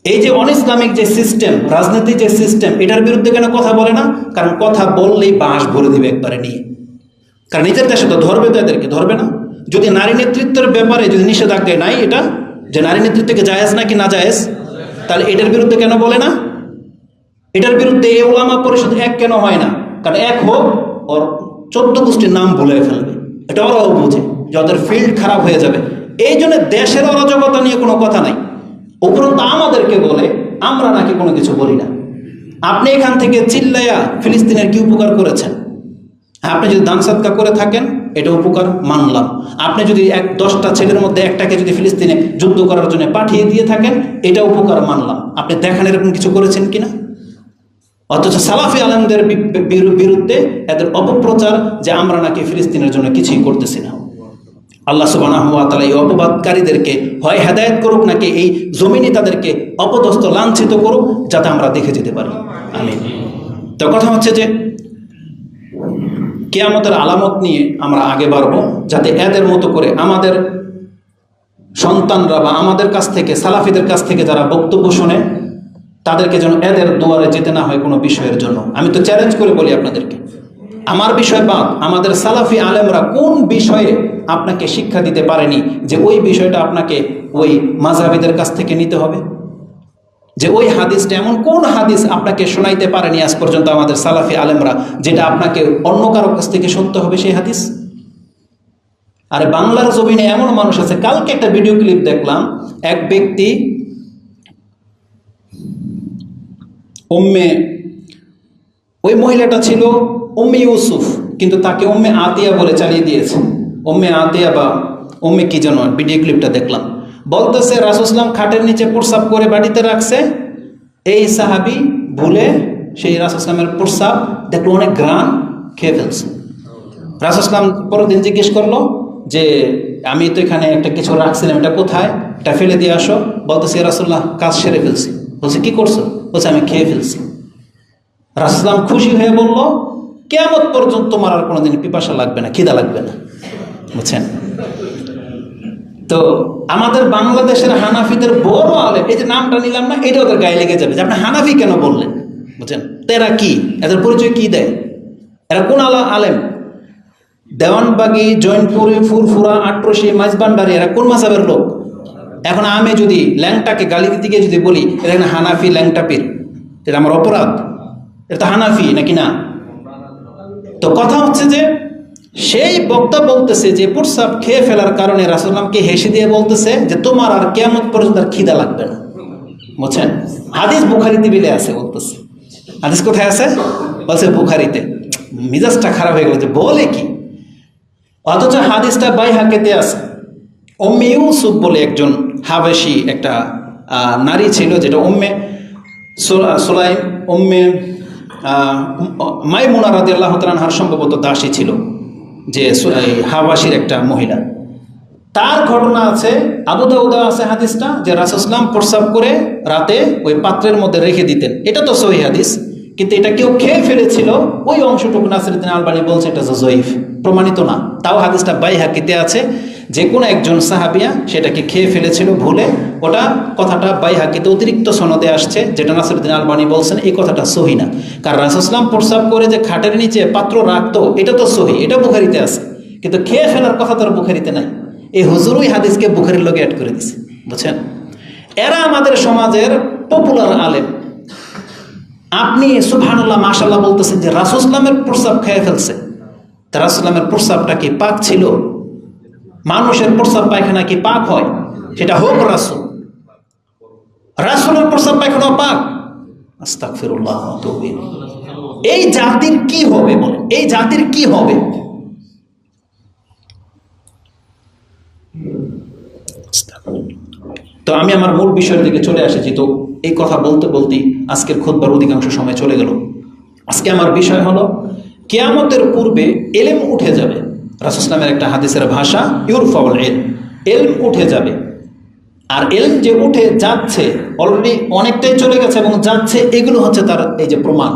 এই যে অনইসলামিক যে সিস্টেম, রাজনীতি যে সিস্টেম, এটার বিরুদ্ধে কেন কথা বলে না? কারণ কথা বললেই বাঁশ ভরে দিবে একবারে নিয়ে। কারণ নিজের দেশে তো ধরবে, তো এদেরকে ধরবে না। যদি নারী নেতৃত্বের ব্যাপারে যদি নিষেধাজ্ঞা নাই, এটা যে নারী নেতৃত্বকে জায়েজ নাকি না জায়েজ, তাহলে এটার বিরুদ্ধে কেন বলে না? এটার বিরুদ্ধে এই ওলামা পরিষদ এক কেন হয় না? কারণ এক হোক, ওর 14 গোষ্ঠীর নাম ভুলে ফেলবে, এটা ওরাও বুঝে যে ওদের ফিল্ড খারাপ হয়ে যাবে। এই জন্য দেশের অরাজকতা নিয়ে কোনো কথা নাই, উপরন্তু আমাদেরকে বলে আমরা নাকি কোনো কিছু বলি না। আপনি এখান থেকে চিল্লাইয়া ফিলিস্তিনের কি উপকার করেছেন? আপনি যদি দান সদকা করে থাকেন, এটা উপকার মানলাম। আপনি যদি 10টা ছেলের মধ্যে একটাকে যদি ফিলিস্তিনে যুদ্ধ করার জন্য পাঠিয়ে দিয়ে থাকেন, এটা উপকার মানলাম। আপনি দেখেন এরকম কিছু করেছেন কিনা? অথচ সালাফি আলেমদের বিরুদ্ধে এদের অপপ্রচার যে আমরা নাকি ফিলিস্তিনের জন্য কিছুই করতেছি না। আল্লাহ সুবহানাহু ওয়া তাআলা এই অপবাদকারীদেরকে হয় হেদায়েত করুক, নাকি এই জমিনে তাদেরকে অপদস্থ লাঞ্ছিত করুক, যাতে আমরা দেখে যেতে পারি। আমিন। তো কথা হচ্ছে যে কিয়ামতের আলামত নিয়ে আমরা আগে বাড়বো, যাতে এদের মতো করে আমাদের সন্তানরা বা আমাদের কাছ থেকে, সালাফিদের কাছ থেকে যারা বক্তব্য শোনে, তাদেরকে যেন এদের দুয়ারে যেতে না হয় কোনো বিষয়ের জন্য। আমি তো চ্যালেঞ্জ করে বলি আপনাদেরকে, আমার বিষয় বাদ, আমাদের সালাফি আলেমরা কোন বিষয়ে আপনাকে শিক্ষা দিতে পারেনি যে ওই বিষয়টা আপনাকে ওই মাযহাবিদের কাছ থেকে নিতে হবে? যে ওই হাদিসটা, এমন কোন হাদিস আপনাকে শোনাইতে পারেনি আজ পর্যন্ত আমাদের সালাফি আলেমরা, যেটা আপনাকে অন্য কারো কাছ থেকে শুনতে হবে সেই হাদিস? আরে বাংলার জমিনে এমন মানুষ আছে, কালকে একটা ভিডিও ক্লিপ দেখলাম, এক ব্যক্তি উম্মে ওই মহিলাটা ছিল উম্মে ইউসুফ, কিন্তু তাকে উম্মে আতিয়া বলে চালিয়ে দিয়েছে। উম্মে আতিয়া বা উম্মে কি যেন, ভিডিও ক্লিপটা দেখলাম। বলতেছে রাসূল সাল্লাল্লাহু আলাইহি ওয়াসাল্লাম খাটের নিচে প্রস্রাব করে বাড়িতে রাখছে, এই সাহাবী ভুলে সেই রাসূল সাল্লাল্লাহু আলাইহি ওয়াসাল্লামের প্রস্রাব দেখলো অনেক ঘ্রাণ, খেয়ে ফেলছে। রাসূল সাল্লাল্লাহু আলাইহি ওয়াসাল্লাম পরের দিন জিজ্ঞেস করলো যে আমি তো এখানে একটা কিছু রাখছিলাম, এটা কোথায়, এটা ফেলে দিয়ে আসো। বলতেছে ইয়া রাসূলুল্লাহ কাজ সেরে ফেলছি। বলছে কি করছো? বলছে আমি খেয়ে ফেলছি। রাসূল সাল্লাল্লাহু আলাইহি ওয়াসাল্লাম খুশি হয়ে বলল কিয়ামত পর্যন্ত তোমার আর কোনোদিন পিপাসা লাগবে না, খিদা লাগবে না। বুঝছেন? তো আমাদের বাংলাদেশের হানাফিদের বড় আলেম, এই যে নামটা নিলাম না, এটা ওদের গায়ে লেগে যাবে যে আপনি হানাফি কেন বললেন। বুঝছেন? তো এরা কি, এদের পরিচয় কি দেয়, এরা কোন আলেম? দেওয়ানবাগি, জৈনপুরি, ফুরফুরা, আটরশি, মাইজবান্ডারি, এরা কোন মাযহাবের লোক? এখন আমি যদি ল্যাংটাকে গালি দিতে গিয়ে যদি বলি এটা এখানে হানাফি ল্যাংটা পীর, এটা আমার অপরাধ? এটা তো হানাফি নাকি না? তো কথা হচ্ছে যে সেই বক্তা বলতেছে যে প্রস্রাব খেয়ে ফেলার কারণে রাসূল সাল্লাল্লাহু আলাইহি ওয়াসাল্লামকে হেসে দিয়ে বলতেছে যে তোমার আর কিয়ামত পর্যন্ত আর খিদা লাগবে না। বুঝছেন? হাদিস বুখারীতে মিলে আছে, বলতেছে হাদিস কোথায় আছে? বলছে বুখারীতে। মিজাজটা খারাপ হয়ে গেল যে বলে কি, অথচ হাদিসটা বাইহাকিতে আছে। উম্মে ইউসুফ বলে একজন হাবেশি একটা নারী ছিল, যেটা উম্মে সুলাইম, উম্মে মাইমুনা রাদিয়াল্লাহু তাআলা আনহার সম্ভবত দাসী ছিল, যে হাবাসির একটা মহিলা। তার ঘটনা আছে, আবু দাউদে আছে হাদিসটা, যে রাসূল সাল্লাল্লাহু আলাইহি ওয়াসাল্লাম প্রস্রাব করে রাতে ওই পাত্রের মধ্যে রেখে দিতেন। এটা তো সহিহ হাদিস, কিন্তু এটা কেউ খেয়ে ফেলেছিল, ওই অংশটুকু নাসিরউদ্দিন আলবানী বলছে এটা জয়ীফ, প্রমাণিত না। তাও হাদিসটা বাইহাকিতে আছে, যে কোনো একজন সাহাবিয়া সেটাকে খেয়ে ফেলেছিল ভুলে। ওটা কথাটা বাইহাকিতে অতিরিক্ত সনদে আসছে, যেটা নাসিরউদ্দিন আলবানী বলছেন এই কথাটা সহিহ না। কারণ রাসূল সাল্লাল্লাহু আলাইহি ওয়াসাল্লাম প্রস্রাব করে যে খাটের নিচে পাত্র রাখতো, এটা তো সহিহ, এটা বুখারীতে আছে, কিন্তু খেয়ে ফেলার কথা তো আর বুখারীতে নাই। এই হুজুরই হাদিসকে বুখারীর লগে অ্যাড করে দিছে। বুঝছেন? এরা আমাদের সমাজের পপুলার আলেম। আপনি সুবহানাল্লাহ মাশাআল্লাহ বলতেছেন যে রাসূল সাল্লাল্লাহু আলাইহি ওয়াসাল্লামের প্রস্রাব খেয়ে ফেলছে। তা রাসূল সাল্লাল্লাহু আলাইহি ওয়াসাল্লামের প্রস্রাবটা কি পাক ছিল? মানুষের প্রস্রাব পায়খানা কি পাক হয়? সেটা হোক রাসূলের প্রস্রাব পায়খানা পাক? আস্তাগফিরুল্লাহ ওয়া আতুবু ইলাইহি। এই জাতির কি হবে বলে, এই জাতির কি হবে? তো আমি আমার মূল বিষয়ের দিকে চলে এসেছি। তো এই কথা বলতে বলতেই আজকের খুতবার অধিকাংশ সময় চলে গেল। আজকে আমার বিষয় হলো কিয়ামতের পূর্বে এলেম উঠে যাবে। রাসূল সাল্লাল্লাহু আলাইহি ওয়াসাল্লামের একটা হাদিসের ভাষা ইউরফাউল ইলম, এলম উঠে যাবে। আর এলম যে উঠে যাচ্ছে, অলরেডি অনেকটাই চলে গেছে এবং যাচ্ছে, এগুলো হচ্ছে তার এই যে প্রমাণ,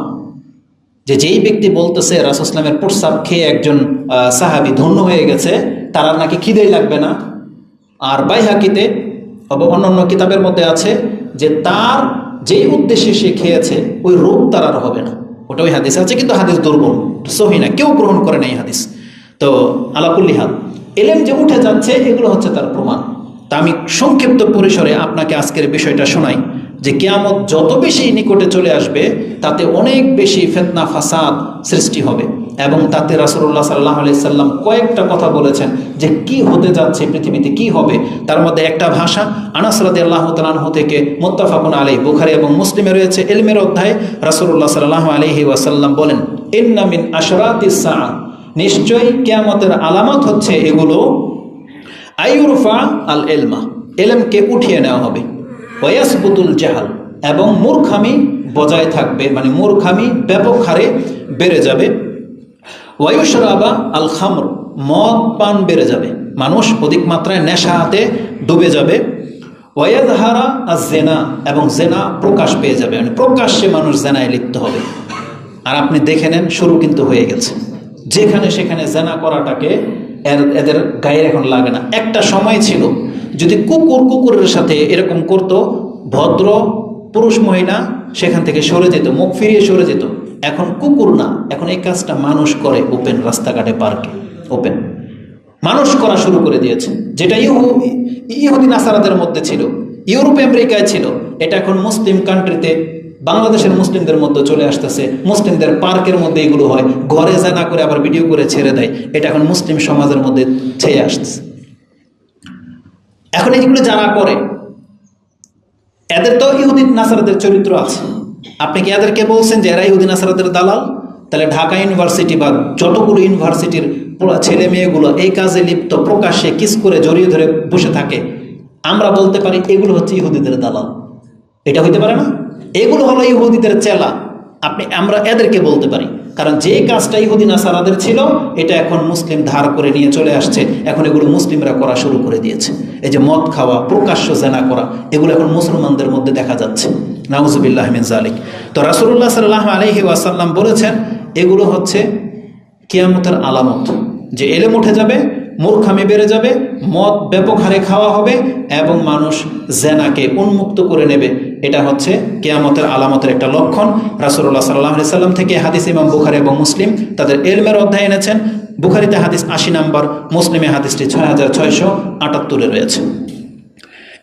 যে যেই ব্যক্তি বলতেছে রাসূল সাল্লাল্লাহু আলাইহি ওয়াসাল্লামের প্রস্রাব খেয়ে একজন সাহাবী ধন্য হয়ে গেছে, তার আর নাকি খিদেই লাগবে না। আর বাইহাকিতে অন্যান্য কিতাবের মধ্যে আছে যে তার যেই উদ্দেশ্যে সে খেয়েছে ওই রোগ তার আর হবে না। ওটা ওই হাদিস আছে, কিন্তু হাদিস দুর্বল, সহিহ না, কেউ গ্রহণ করে না এই হাদিস। তো আলা কুল্লি হাল, এলেম যে উঠে যাচ্ছে এগুলো হচ্ছে তার প্রমাণ। তা আমি সংক্ষিপ্ত পরিসরে আপনাকে আজকের বিষয়টা শোনাই যে কিয়ামত যত বেশি নিকটে চলে আসবে তাতে অনেক বেশি ফিতনা ফাসাদ সৃষ্টি হবে, এবং তাতে রাসূলুল্লাহ সাল্লাল্লাহু আলাইহি সাল্লাম কয়েকটা কথা বলেছেন যে কি হতে যাচ্ছে, পৃথিবীতে কি হবে। তার মধ্যে একটা ভাষা আনাস রাদিয়াল্লাহু তাআলা আনহু থেকে মুত্তাফাকুন আলাইহি, বুখারী এবং মুসলিমে রয়েছে, ইলমের অধ্যায়ে রাসূলুল্লাহ সাল্লাল্লাহু আলাইহি ওয়াসাল্লাম বলেন, ইন্না মিন আশরাতিস সাআ, নিশ্চয়ই কিয়ামতের আলামত হচ্ছে এগুলো, আইয়ুরফা আল ইলমা, ইলমকে উঠিয়ে নেওয়া হবে, ওয়াসবুতুল জাহাল, এবং মূর্খামি বজায় থাকবে, মানে মূর্খামি ব্যাপক হারে বেড়ে যাবে, ওয়ায়ুশরাবা আল খামর, মদ পান বেড়ে যাবে, মানুষ অধিক মাত্রায় নেশাতে ডুবে যাবে, ওয়ায়াজহারা আজ জেনা, এবং জেনা প্রকাশ পেয়ে যাবে, মানে প্রকাশ্যে মানুষ জেনায় লিপ্ত হবে। আর আপনি দেখে নেন শুরু কিন্তু হয়ে গেছে, যেখানে সেখানে জেনা করাটাকে এদের গায়ের এখন লাগে না। একটা সময় ছিল যদি কুকুরের সাথে এরকম করত, ভদ্র পুরুষ মহিলা সেখান থেকে সরে যেত, মুখ ফিরিয়ে সরে যেত। এখন কুকুর না, এখন এই কাজটা মানুষ করে, ওপেন রাস্তাঘাটে, পার্কে ওপেন মানুষ করা শুরু করে দিয়েছে। যেটা ইহুদি নাসারাদের মধ্যে ছিল, ইউরোপ আমেরিকায় ছিল, এটা এখন মুসলিম কান্ট্রিতে, বাংলাদেশের মুসলিমদের মধ্যে চলে আসতেছে। মুসলিমদের পার্কের মধ্যে এগুলো হয়, ঘরে যা না করে আবার ভিডিও করে ছেড়ে দেয়, এটা এখন মুসলিম সমাজের মধ্যে ছেয়ে আসতেছে। এখন এইগুলো যারা করে এদের তো ইহুদি নাসারাদের চরিত্র আছে, আপনি কি এদেরকে বলছেন যে এরা ইহুদি নাসারাদের দালাল? তাহলে ঢাকা ইউনিভার্সিটি বা যতগুলো ইউনিভার্সিটির ছেলে মেয়েগুলো এই কাজে লিপ্ত, প্রকাশ্যে কিস করে জড়িয়ে ধরে বসে থাকে, আমরা বলতে পারি এগুলো হচ্ছে ইহুদিদের দালাল? এটা হইতে পারে না। এগুলো হলো ইহুদিদের চেলা, আমরা এদেরকে বলতে পারি। কারণ যে কাজটা ইহুদি নাসারাদের ছিল, এটা এখন মুসলিম ধার করে নিয়ে চলে আসছে, এখন এগুলো মুসলিমরা করা শুরু করে দিয়েছে। এই যে মদ খাওয়া, প্রকাশ্য জেনা করা, এগুলো এখন মুসলমানদের মধ্যে দেখা যাচ্ছে। নাউজুবিল্লাহ মিন যালিক। তো রাসূলুল্লাহ সাল্লাল্লাহু আলাইহি ওয়াসাল্লাম বলেছেন এগুলো হচ্ছে কিয়ামতের আলামত, যে এলেম উঠে যাবে, মূর্খামি বেড়ে যাবে, মদ ব্যাপক হারে খাওয়া হবে এবং মানুষ জেনাকে উন্মুক্ত করে নেবে। এটা হচ্ছে কিয়ামতের আলামতের একটা লক্ষণ। রাসূলুল্লাহ সাল্লাল্লাহু আলাইহি সাল্লাম থেকে হাদিস ইমাম বুখারী এবং মুসলিম তাদের ইলমের অধ্যায় এনেছেন। বুখারীতে হাদিস ৮০ নম্বর, মুসলিমে হাদিসটি ৬৬৭৮ রয়েছে।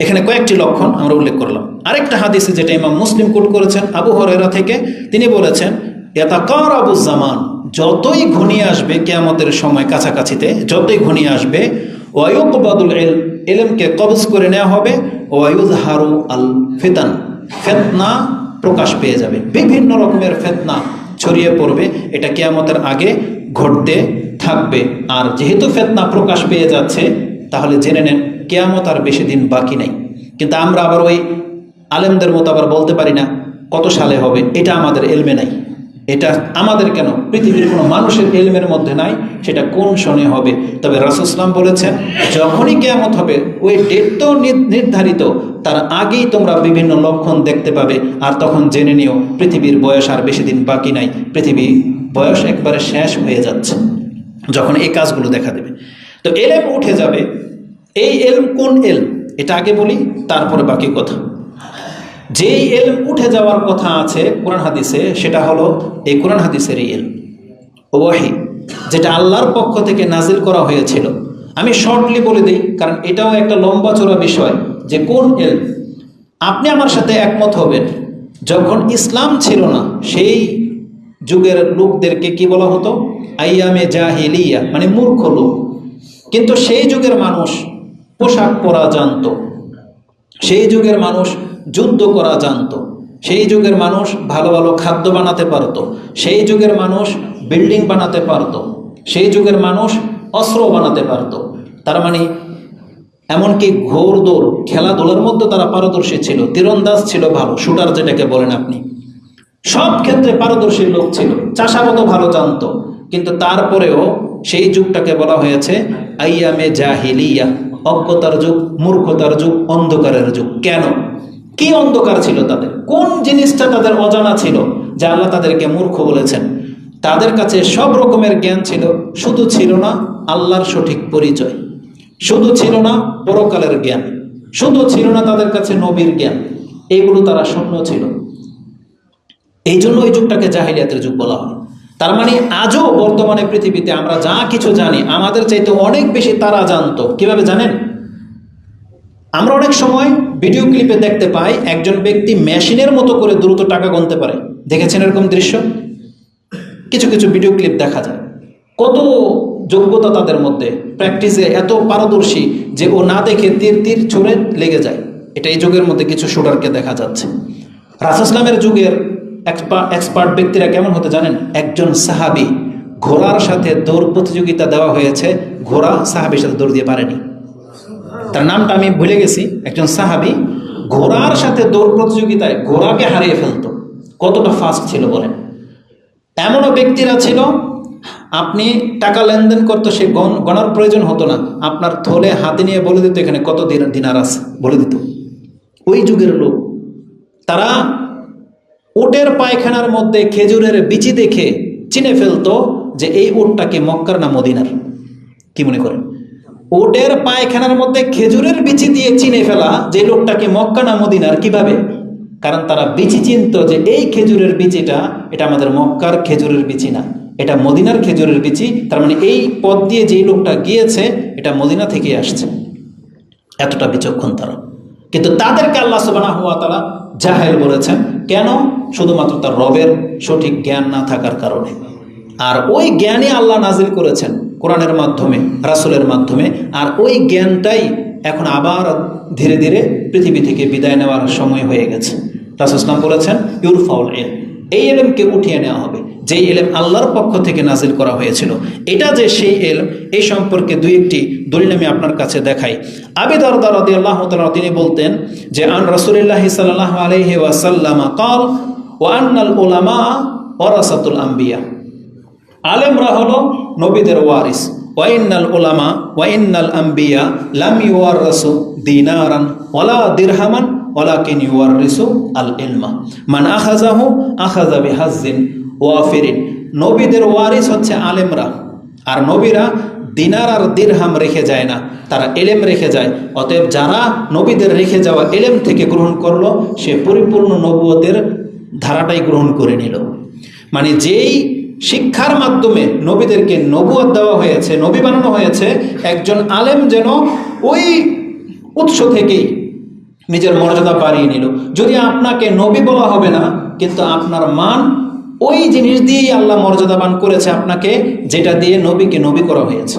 এখানে কয়েকটি লক্ষণ আমরা উল্লেখ করলাম। আরেকটা হাদিসে যেটা ইমাম মুসলিম কোট করেছেন আবু হুরায়রা থেকে, তিনি বলেছেন ইয়াতাকারাবুজ জামান, যতই ঘনিয়ে আসবে কিয়ামতের সময় কাছাকাছিতে, যতই ঘনিয়ে আসবে, ওয়ায়ুকবাদুল ইলম, ইলমকে কবজ করে নেওয়া হবে, ওয়ায়ুযহারু আল ফিতান, ফিতনা প্রকাশ পেয়ে যাবে, বিভিন্ন রকমের ফিতনা ছড়িয়ে পড়বে। এটা কিয়ামতের আগে ঘটতে থাকবে। আর যেহেতু ফিতনা প্রকাশ পেয়ে যাচ্ছে, তাহলে জেনে নেন কিয়ামত আর বেশি দিন বাকি নাই। কিন্তু আমরা আবার ওই আলেমদের মতো আবার বলতে পারি না কত সালে হবে, এটা আমাদের এলমে নাই। এটা আমাদের কেন, পৃথিবীর কোনো মানুষের এলমের মধ্যে নাই সেটা কোন সনে হবে। তবে রাসূল সাল্লাল্লাহু আলাইহি ওয়াসাল্লাম বলেছেন যখনই কিয়ামত হবে, ওই ডেট তো নির্ধারিত, তার আগেই তোমরা বিভিন্ন লক্ষণ দেখতে পাবে। আর তখন জেনে নিও পৃথিবীর বয়স আর বেশি দিন বাকি নাই, পৃথিবী বয়স একবারে শেষ হয়ে যাচ্ছে যখন এই কাজগুলো দেখা দেবে। তো এলম উঠে যাবে। এই এলম কোন এলম এটা আগে বলি, তারপরে বাকি কথা। যেই এলম উঠে যাওয়ার কথা আছে কোরআন হাদিসে, সেটা হলো এই কোরআন হাদিসেরই এলম, ওয়াহি, যেটা আল্লাহর পক্ষ থেকে নাজিল করা হয়েছিল। আমি শর্টলি বলে দিই, কারণ এটাও একটা লম্বা চড়া বিষয় যে কোন এলম। আপনি আমার সাথে একমত হবেন, যখন ইসলাম ছিল না সেই যুগের লোকদেরকে কি বলা হতো? আইয়ামে জাহিলিয়া, মানে মূর্খ লোক। কিন্তু সেই যুগের মানুষ পোশাক পরা জানত, সেই যুগের মানুষ যুদ্ধ করা জানত, সেই যুগের মানুষ ভালো ভালো খাদ্য বানাতে পারত, সেই যুগের মানুষ বিল্ডিং বানাতে পারত, সেই যুগের মানুষ অস্ত্র বানাতে পারত। তার মানে এমনকি ঘোড়দৌড় খেলাধুলার মধ্যে তারা পারদর্শী ছিল, তীরন্দাজ ছিল ভালো, শুটার যেটাকে বলেন আপনি, সব ক্ষেত্রে পারদর্শী লোক ছিল, চাষাবাদও ভালো জানতো। কিন্তু তারপরেও সেই যুগটাকে বলা হয়েছে আইয়ামে জাহিলিয়া, অজ্ঞতার যুগ, মূর্খতার যুগ, অন্ধকারের যুগ। কেন? কি অন্ধকার ছিল তাদের? কোন জিনিসটা তাদের অজানা ছিল যে আল্লাহ তাদেরকে মূর্খ বলেছেন? তাদের কাছে সব রকমের জ্ঞান ছিল, শুধু ছিল না আল্লাহর সঠিক পরিচয়, শুধু ছিল না পরকালের জ্ঞান, শুধু ছিল না তাদের কাছে নবীর জ্ঞান। এগুলো তারা শূন্য ছিল। এই জন্য এই যুগটাকে জাহিলিয়াতের যুগ বলা হয়। তার মানে আজও বর্তমানে পৃথিবীতে আমরা যা কিছু জানি, আমাদের চাইতে অনেক বেশি তারা জানতো। কিভাবে জানেন? আমরা অনেক সময় ভিডিও ক্লিপে দেখতে পাই একজন ব্যক্তি মেশিনের মতো করে দ্রুত টাকা গুনতে পারে। দেখেছেন এরকম দৃশ্য? কিছু কিছু ভিডিও ক্লিপ দেখা যায়। কত যোগ্যতা তাদের মধ্যে, প্র্যাকটিসে এত পারদর্শী যে ও না দেখে তীর তীর ছুঁড়ে লেগে যায়। এটা এই যুগের মধ্যে কিছু শুটারকে দেখা যাচ্ছে। রাসূল ইসলামের যুগের এক্সপার্ট ব্যক্তিরা কেমন হতে জানেন? একজন সাহাবী, ঘোড়ার সাথে দৌড় প্রতিযোগিতা দেওয়া হয়েছে, ঘোড়া সাহাবীর সাথে দৌড় দিয়ে পারেনি। তার নামটা আমি ভুলে গেছি। একজন সাহাবী ঘোড়ার সাথে দৌড় প্রতিযোগিতায় ঘোড়াকে হারিয়ে ফেলতো। কতটা ফাস্ট ছিল বলেন। এমনও ব্যক্তিরা ছিল, আপনি টাকা লেনদেন করতো, সে গণার প্রয়োজন হতো না, আপনার থলে হাতে নিয়ে বলে দিত এখানে কত দিনার আছে, বলে দিত। ওই যুগের লোক। তারা উটের পায়খানার মধ্যে খেজুরের বিচি দেখে চিনে ফেলতো যে এই উটটা কি মক্কার না মদিনার। কি মনে করেন? উটের পায়খানার মধ্যে খেজুরের বিচি দিয়ে চিনে ফেলা যে লোকটা কি মক্কা না মদিনার। কিভাবে? কারণ তারা বিচি চিনতো যে এই খেজুরের বিচিটা, এটা আমাদের মক্কার খেজুরের বিচি না, এটা মদিনার খেজুরের বিচি। তার মানে এই পথ দিয়ে যেই লোকটা গিয়েছে এটা মদিনা থেকে আসছে। এতটা বিচক্ষণ তারা। কিন্তু তাদেরকে আল্লাহ সুবহানাহু ওয়া তাআলা জাহেল বলেছেন। কেন? শুধুমাত্র তার রবের সঠিক জ্ঞান না থাকার কারণে। আর ওই জ্ঞানই আল্লাহ নাজিল করেছেন কোরআনের মাধ্যমে, রাসূলের মাধ্যমে। আর ওই জ্ঞানটাই এখন আবার ধীরে ধীরে পৃথিবী থেকে বিদায় নেওয়ার সময় হয়ে গেছে। রাসূল সাল্লাল্লাহু আলাইহি ওয়াসাল্লাম বলেছেন ইউরফাউল ইলম, এই ইলমকে উঠিয়ে নেওয়া হবে, যেই ইলম আল্লাহর পক্ষ থেকে নাজিল করা হয়েছিল। এটা যে সেই ইলম, এই সম্পর্কে দুই একটি দলিল আমি আপনার কাছে দেখাই। আবু দারদা রাদিয়াল্লাহু তাআলা তিনি বলতেন যে আন রাসূলিল্লাহি সাল্লাল্লাহু আলাইহি ওয়াসাল্লাম قال وان العلماء ورثة الانبياء, আলেমরা হলো নবীদের ওয়ারিস। ওয়াইন্নাল উলামা ওয়াইন্নাল আম্বিয়া লাম ইউওয়াররাসু দিনারান ওয়ালা দিরহামান ওয়ালাকিন ইউওয়াররিসু আল ইলমা মান আখাযাহু আখাযা বিহাজ্জিন ওয়াফিরিন। নবীদের ওয়ারিস হচ্ছে আলেমরা, আর নবীরা দিনার আর দিরহাম রেখে যায় না, তারা এলেম রেখে যায়। অতএব যারা নবীদের রেখে যাওয়া এলেম থেকে গ্রহণ করলো, সে পরিপূর্ণ নবুয়তের ধারাটাই গ্রহণ করে নিল। মানে যেই শিক্ষার মাধ্যমে নবীদেরকে নবুয়ত দেওয়া হয়েছে, নবী বানানো হয়েছে, একজন আলেম যেন ওই উৎস থেকেই নিজের মর্যাদা বাড়িয়ে নিল। যদি আপনাকে নবী বলা হবে না, কিন্তু আপনার মান ওই জিনিস দিয়েই আল্লাহ মর্যাদাবান করেছে আপনাকে, যেটা দিয়ে নবীকে নবী করা হয়েছে।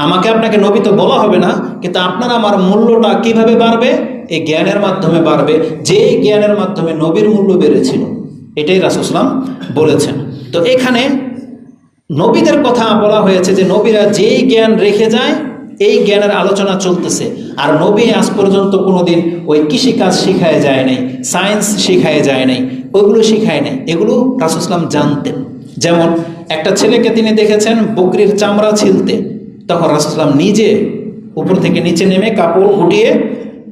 আমাকে আপনাকে নবী তো বলা হবে না, কিন্তু আপনার আমার মূল্যটা কিভাবে বাড়বে? এই জ্ঞানের মাধ্যমে বাড়বে, যেই জ্ঞানের মাধ্যমে নবীর মূল্য বেড়েছিল। এটাই রাসূল সাল্লাল্লাহু আলাইহি ওয়াসাল্লাম বলেছেন। তো এখানে নবীদের কথা বলা হয়েছে যে নবীরা যেই জ্ঞান রেখে যায়, এই জ্ঞানের আলোচনা চলতেছে। আর নবী আজ পর্যন্ত কোনোদিন ওই কৃষিকাজ শিখায় যায় নাই, সায়েন্স শিখায় যায় নাই, ওইগুলো শিখায় নাই। এগুলো রাসূল সাল্লাল্লাহু আলাইহি ওয়াসাল্লাম জানতেন। যেমন একটা ছেলেকে তিনি দেখেছেন বকরির চামড়া ছিলতে, তখন রাসূল সাল্লাল্লাহু আলাইহি ওয়াসাল্লাম নিজে উপর থেকে নিচে নেমে কাপড় উঠিয়ে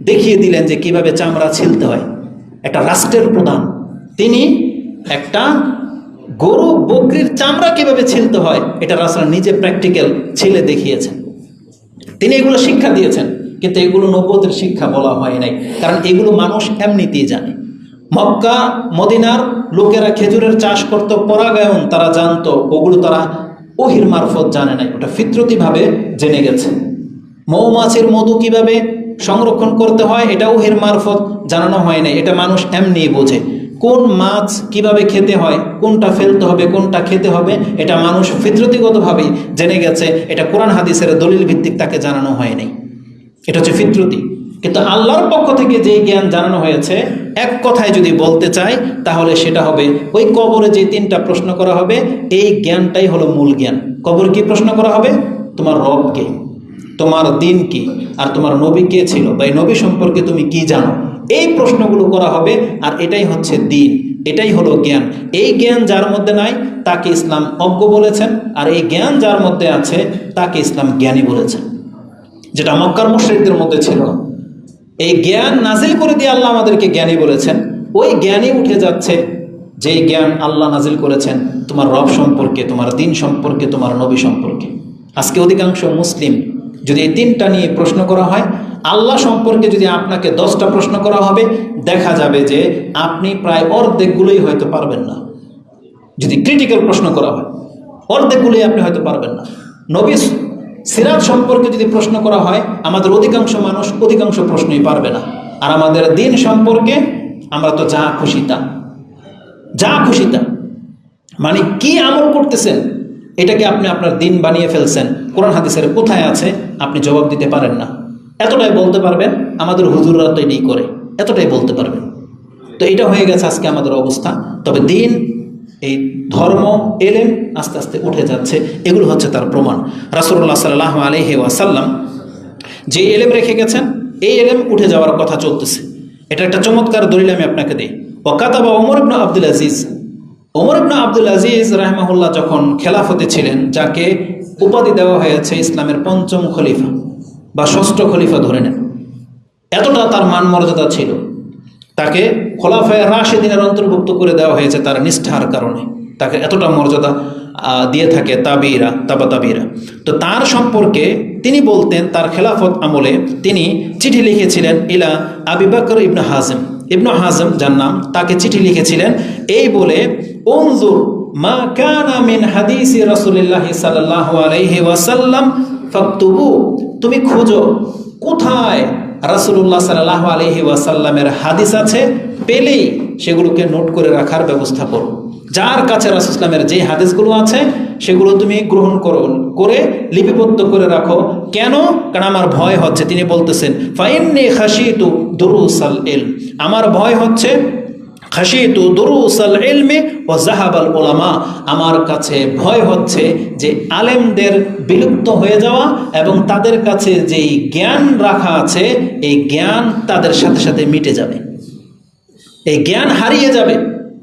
দেখিয়ে দিলেন যে কিভাবে চামড়া ছিলতে হয়। একটা রাষ্ট্রের প্রধান, তিনি একটা গরু বকরির চামড়া কিভাবে ছিলতে হয় এটা রাসূল নিজে প্র্যাকটিক্যাল ছিলে দেখিয়েছেন। তিনি এগুলো শিক্ষা দিয়েছেন, কিন্তু এগুলো নবুয়তের শিক্ষা বলা হয় নাই, কারণ এগুলো মানুষ এমনিতেই জানে। মক্কা মদিনার লোকেরা খেজুরের চাষ করত, পরাগায়ন তারা জানতো, ওগুলো তারা ওহির মারফত জানে নাই, ওটা ফিতরতিভাবে জেনে গেছে। মৌমাছির মধু কিভাবে সংরক্ষণ করতে হয় এটা ওহির মারফত জানানো হয় নাই, এটা মানুষ এমনিই বোঝে। কোন মাছ কিভাবে খেতে হয়, কোনটা ফেলতে হবে, কোনটা খেতে হবে, এটা মানুষ ফিতরতিগতভাবেই জেনে গেছে। এটা কোরআন হাদিসের দলিল ভিত্তিক তাকে জানানো হয় নাই, এটা হচ্ছে ফিতরতি। কিন্তু আল্লাহর পক্ষ থেকে যে জ্ঞান জানানো হয়েছে, এক কথায় যদি বলতে চাই তাহলে সেটা হবে ওই কবরে যে তিনটা প্রশ্ন করা হবে, এই জ্ঞানটাই হলো মূল জ্ঞান। কবরে কি প্রশ্ন করা হবে? তোমার রব কে, তোমার দিন কি, আর তোমার নবী কে ছিল, বা এই নবী সম্পর্কে তুমি কি জানো, এই প্রশ্নগুলো করা হবে। আর এটাই হচ্ছে দিন, এটাই হলো জ্ঞান। এই জ্ঞান যার মধ্যে নাই তাকে ইসলাম অজ্ঞ বলেছেন, আর এই জ্ঞান যার মধ্যে আছে তাকে ইসলাম জ্ঞানী বলেছেন, যেটা মক্কার মুশরিকদের মধ্যে ছিল না। এই জ্ঞান নাজিল করে দিয়ে আল্লাহ আমাদেরকে জ্ঞানী বলেছেন, ওই জ্ঞানী উঠে যাচ্ছে যেই জ্ঞান আল্লাহ নাজিল করেছেন তোমার রব সম্পর্কে, তোমার দিন সম্পর্কে, তোমার নবী সম্পর্কে। আজকে অধিকাংশ মুসলিম যদি এই তিনটা নিয়ে প্রশ্ন করা হয়, আল্লাহ সম্পর্কে যদি আপনাকে 10টা প্রশ্ন করা হবে, দেখা যাবে যে আপনি প্রায় অর্ধেকগুলোই হয়তো পারবেন না। যদি ক্রিটিক্যাল প্রশ্ন করা হয়, অর্ধেকগুলোই আপনি হয়তো পারবেন না। নবী সিরাত সম্পর্কে যদি প্রশ্ন করা হয়, আমাদের অধিকাংশ মানুষ অধিকাংশ প্রশ্নই পারবে না। আর আমাদের দিন সম্পর্কে আমরা তো যা খুশি তা, যা খুশি তা, মানে কি আমল করতেছেন এটাকে আপনি আপনার দিন বানিয়ে ফেলছেন। কোরআন হাদিসের কোথায় আছে আপনি জবাব দিতে পারেন না, এতটাই বলতে পারবেন আমাদের হুজুররা তো এটাই করে, এতটাই বলতে পারবেন। তো এটা হয়ে গেছে আজকে আমাদের অবস্থা। তবে দিন, এই ধর্ম, এলেম আস্তে আস্তে উঠে যাচ্ছে, এগুলো হচ্ছে তার প্রমাণ। রাসূলুল্লাহ সাল্লাল্লাহু আলাইহি ওয়াসাল্লাম যে এলেম রেখে গেছেন, এই এলেম উঠে যাওয়ার কথা চলতেছে। এটা একটা চমৎকার দলিল আমি আপনাকে দিই। ওয়াকাতাবা ওমর ইবনে আব্দুল আজিজ, ওমর ইবনে আব্দুল আজিজ রাহিমাহুল্লাহ যখন খেলাফতে ছিলেন, যাকে উপাধি দেওয়া হয়েছে ইসলামের ৫ম খলিফা বা ৬ষ্ঠ খলিফা ধরে নেন, এতটা তার মান মর্যাদা ছিল। তাকে খোলাফায়ে রাশিদিনের অন্তর্ভুক্ত করে দেওয়া হয়েছে তার নিষ্ঠার কারণে, তাকে এতটা মর্যাদা দিয়ে থাকে তাবিরা। তো তার সম্পর্কে তিনি বলতেন, তার খেলাফত আমলে তিনি চিঠি লিখেছিলেন ইলা আবি বকর ইবনে হাজম যার নাম, তাকে চিঠি লিখেছিলেন এই বলে, উনজুর মা কানা মিন হাদিসি রাসূলিল্লাহি সাল্লাল্লাহু আলাইহি ওয়াসাল্লাম ফাকতুবু, তুমি খোঁজো কোথায় রাসূলুল্লাহ সাল্লাল্লাহু আলাইহি ওয়াসাল্লামের হাদিস আছে, পেলেই সেগুলোকে নোট করে রাখার ব্যবস্থা করো। যার কাছে রাসূল ইসলামের যে হাদিসগুলো আছে সেগুলো তুমি গ্রহণ করে লিপিবদ্ধ করে রাখো। কেন? কারণ আমার ভয় হচ্ছে, তিনি বলতেছেন ফাইন্নী খাশিতু দুরুসাল ইলম, আমার ভয় হচ্ছে খাশিতু দুরুসাল ইলমি ওয়া যাহাবাল উলামা, আমার কাছে ভয় হচ্ছে যে আলেমদের বিলুপ্ত হয়ে যাওয়া এবং তাদের কাছে যেই জ্ঞান রাখা আছে এই জ্ঞান তাদের সাথে সাথে মিটে যাবে, এই জ্ঞান হারিয়ে যাবে,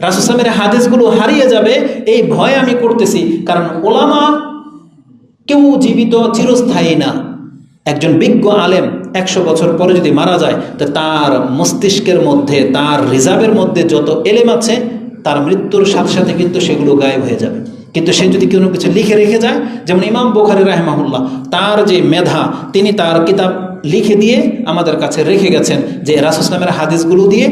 রাসূল সাল্লাল্লাহু আলাইহি ওয়াসাল্লামের হাদিসগুলো হারিয়ে যাবে, এই ভয় আমি করতেছি। কারণ উলামা কেউ জীবিত চিরস্থায়ী না। একজন বিজ্ঞ আলেম 100 বছর পরে যদি মারা যায় তো তার মস্তিষ্কের মধ্যে, তার রিজার্ভের মধ্যে যত এলেম আছে তার মৃত্যুর সাথে সাথে কিন্তু সেগুলো গায়েব হয়ে যাবে। কিন্তু সে যদি কোনো কিছু লিখে রেখে যায়, যেমন ইমাম বুখারী রাহিমাহুল্লাহ, তার যে মেধা, তিনি তার কিতাব লিখে দিয়ে আমাদের কাছে রেখে গেছেন যে রাসূল সাল্লাল্লাহু আলাইহি ওয়াসাল্লামের হাদিসগুলো দিয়ে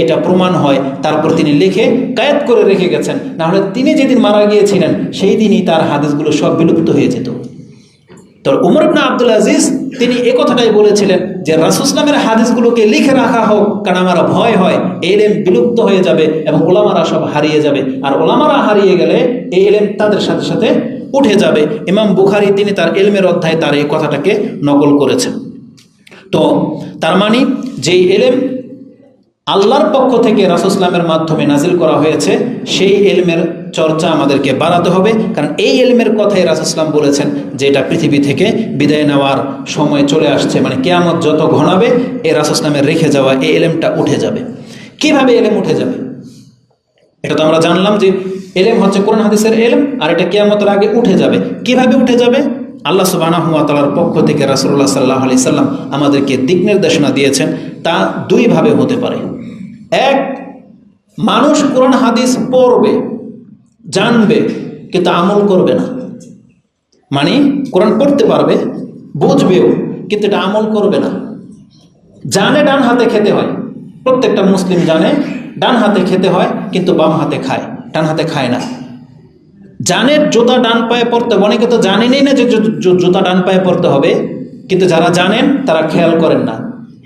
এটা প্রমাণ হয়, তারপর তিনি লিখে কায়েত করে রেখে গেছেন। না হলে তিনি যেদিন মারা গিয়েছিলেন সেই দিনই তার হাদিসগুলো সব বিলুপ্ত হয়ে যেত। তো উমর ইবনে আব্দুল আজিজ তিনি এই কথাটাই বলেছিলেন যে রাসূল সাল্লাল্লাহু আলাইহি ওয়াসাল্লামের হাদিসগুলোকে লিখে রাখা হোক, কারণ আমার ভয় হয় এই ইলম বিলুপ্ত হয়ে যাবে এবং উলামারা সব হারিয়ে যাবে, আর উলামারা হারিয়ে গেলে এই ইলম তাদের সাথে সাথে উঠে যাবে। ইমাম বুখারী তিনি তার ইলমের অধ্যায়ে তার এই কথাটাকে নকল করেছেন। তো তার মানে যেই ইলম আল্লাহর পক্ষ থেকে রাসূল সাল্লাল্লাহু আলাইহি ওয়াসাল্লামের মাধ্যমে নাজিল করা হয়েছে সেই ইলমের চর্চা আমাদেরকে বাড়াতে হবে। কারণ এই ইলমের কথাই রাসূল সাল্লাল্লাহু আলাইহি ওয়াসাল্লাম বলেছেন যে এটা পৃথিবী থেকে বিদায় নেওয়ার সময় চলে আসছে, মানে কিয়ামত যত ঘনাবে এই রাসূল সাল্লাল্লাহু আলাইহি ওয়াসাল্লামের রেখে যাওয়া এই ইলমটা উঠে যাবে। কিভাবে ইলম উঠে যাবে? এটা তো আমরা জানলাম যে ইলম হচ্ছে কোরআন হাদিসের ইলম, আর এটা কিয়ামতের আগে উঠে যাবে। কিভাবে উঠে যাবে? আল্লাহ সুবহানাহু ওয়া তাআলার পক্ষ থেকে রাসূলুল্লাহ সাল্লাল্লাহু আলাইহি সাল্লাম আমাদেরকে দিক নির্দেশনা দিয়েছেন। তা দুইভাবে হতে পারে। এক, মানুষ কোরআন হাদিস পড়বে, জানবে, কিন্তু আমল করবে না। মানে কোরআন পড়তে পারবে, বুঝবেও, কিন্তু এটা আমল করবে না। জানে ডান হাতে খেতে হয়, প্রত্যেকটা মুসলিম জানে ডান হাতে খেতে হয়, কিন্তু বাম হাতে খায়, ডান হাতে খায় না। জানে জুতা ডান পায়ে পড়তে, অনেকে তো জানেনই না যে জুতা ডান পায়ে পড়তে হবে, কিন্তু যারা জানেন তারা খেয়াল করেন না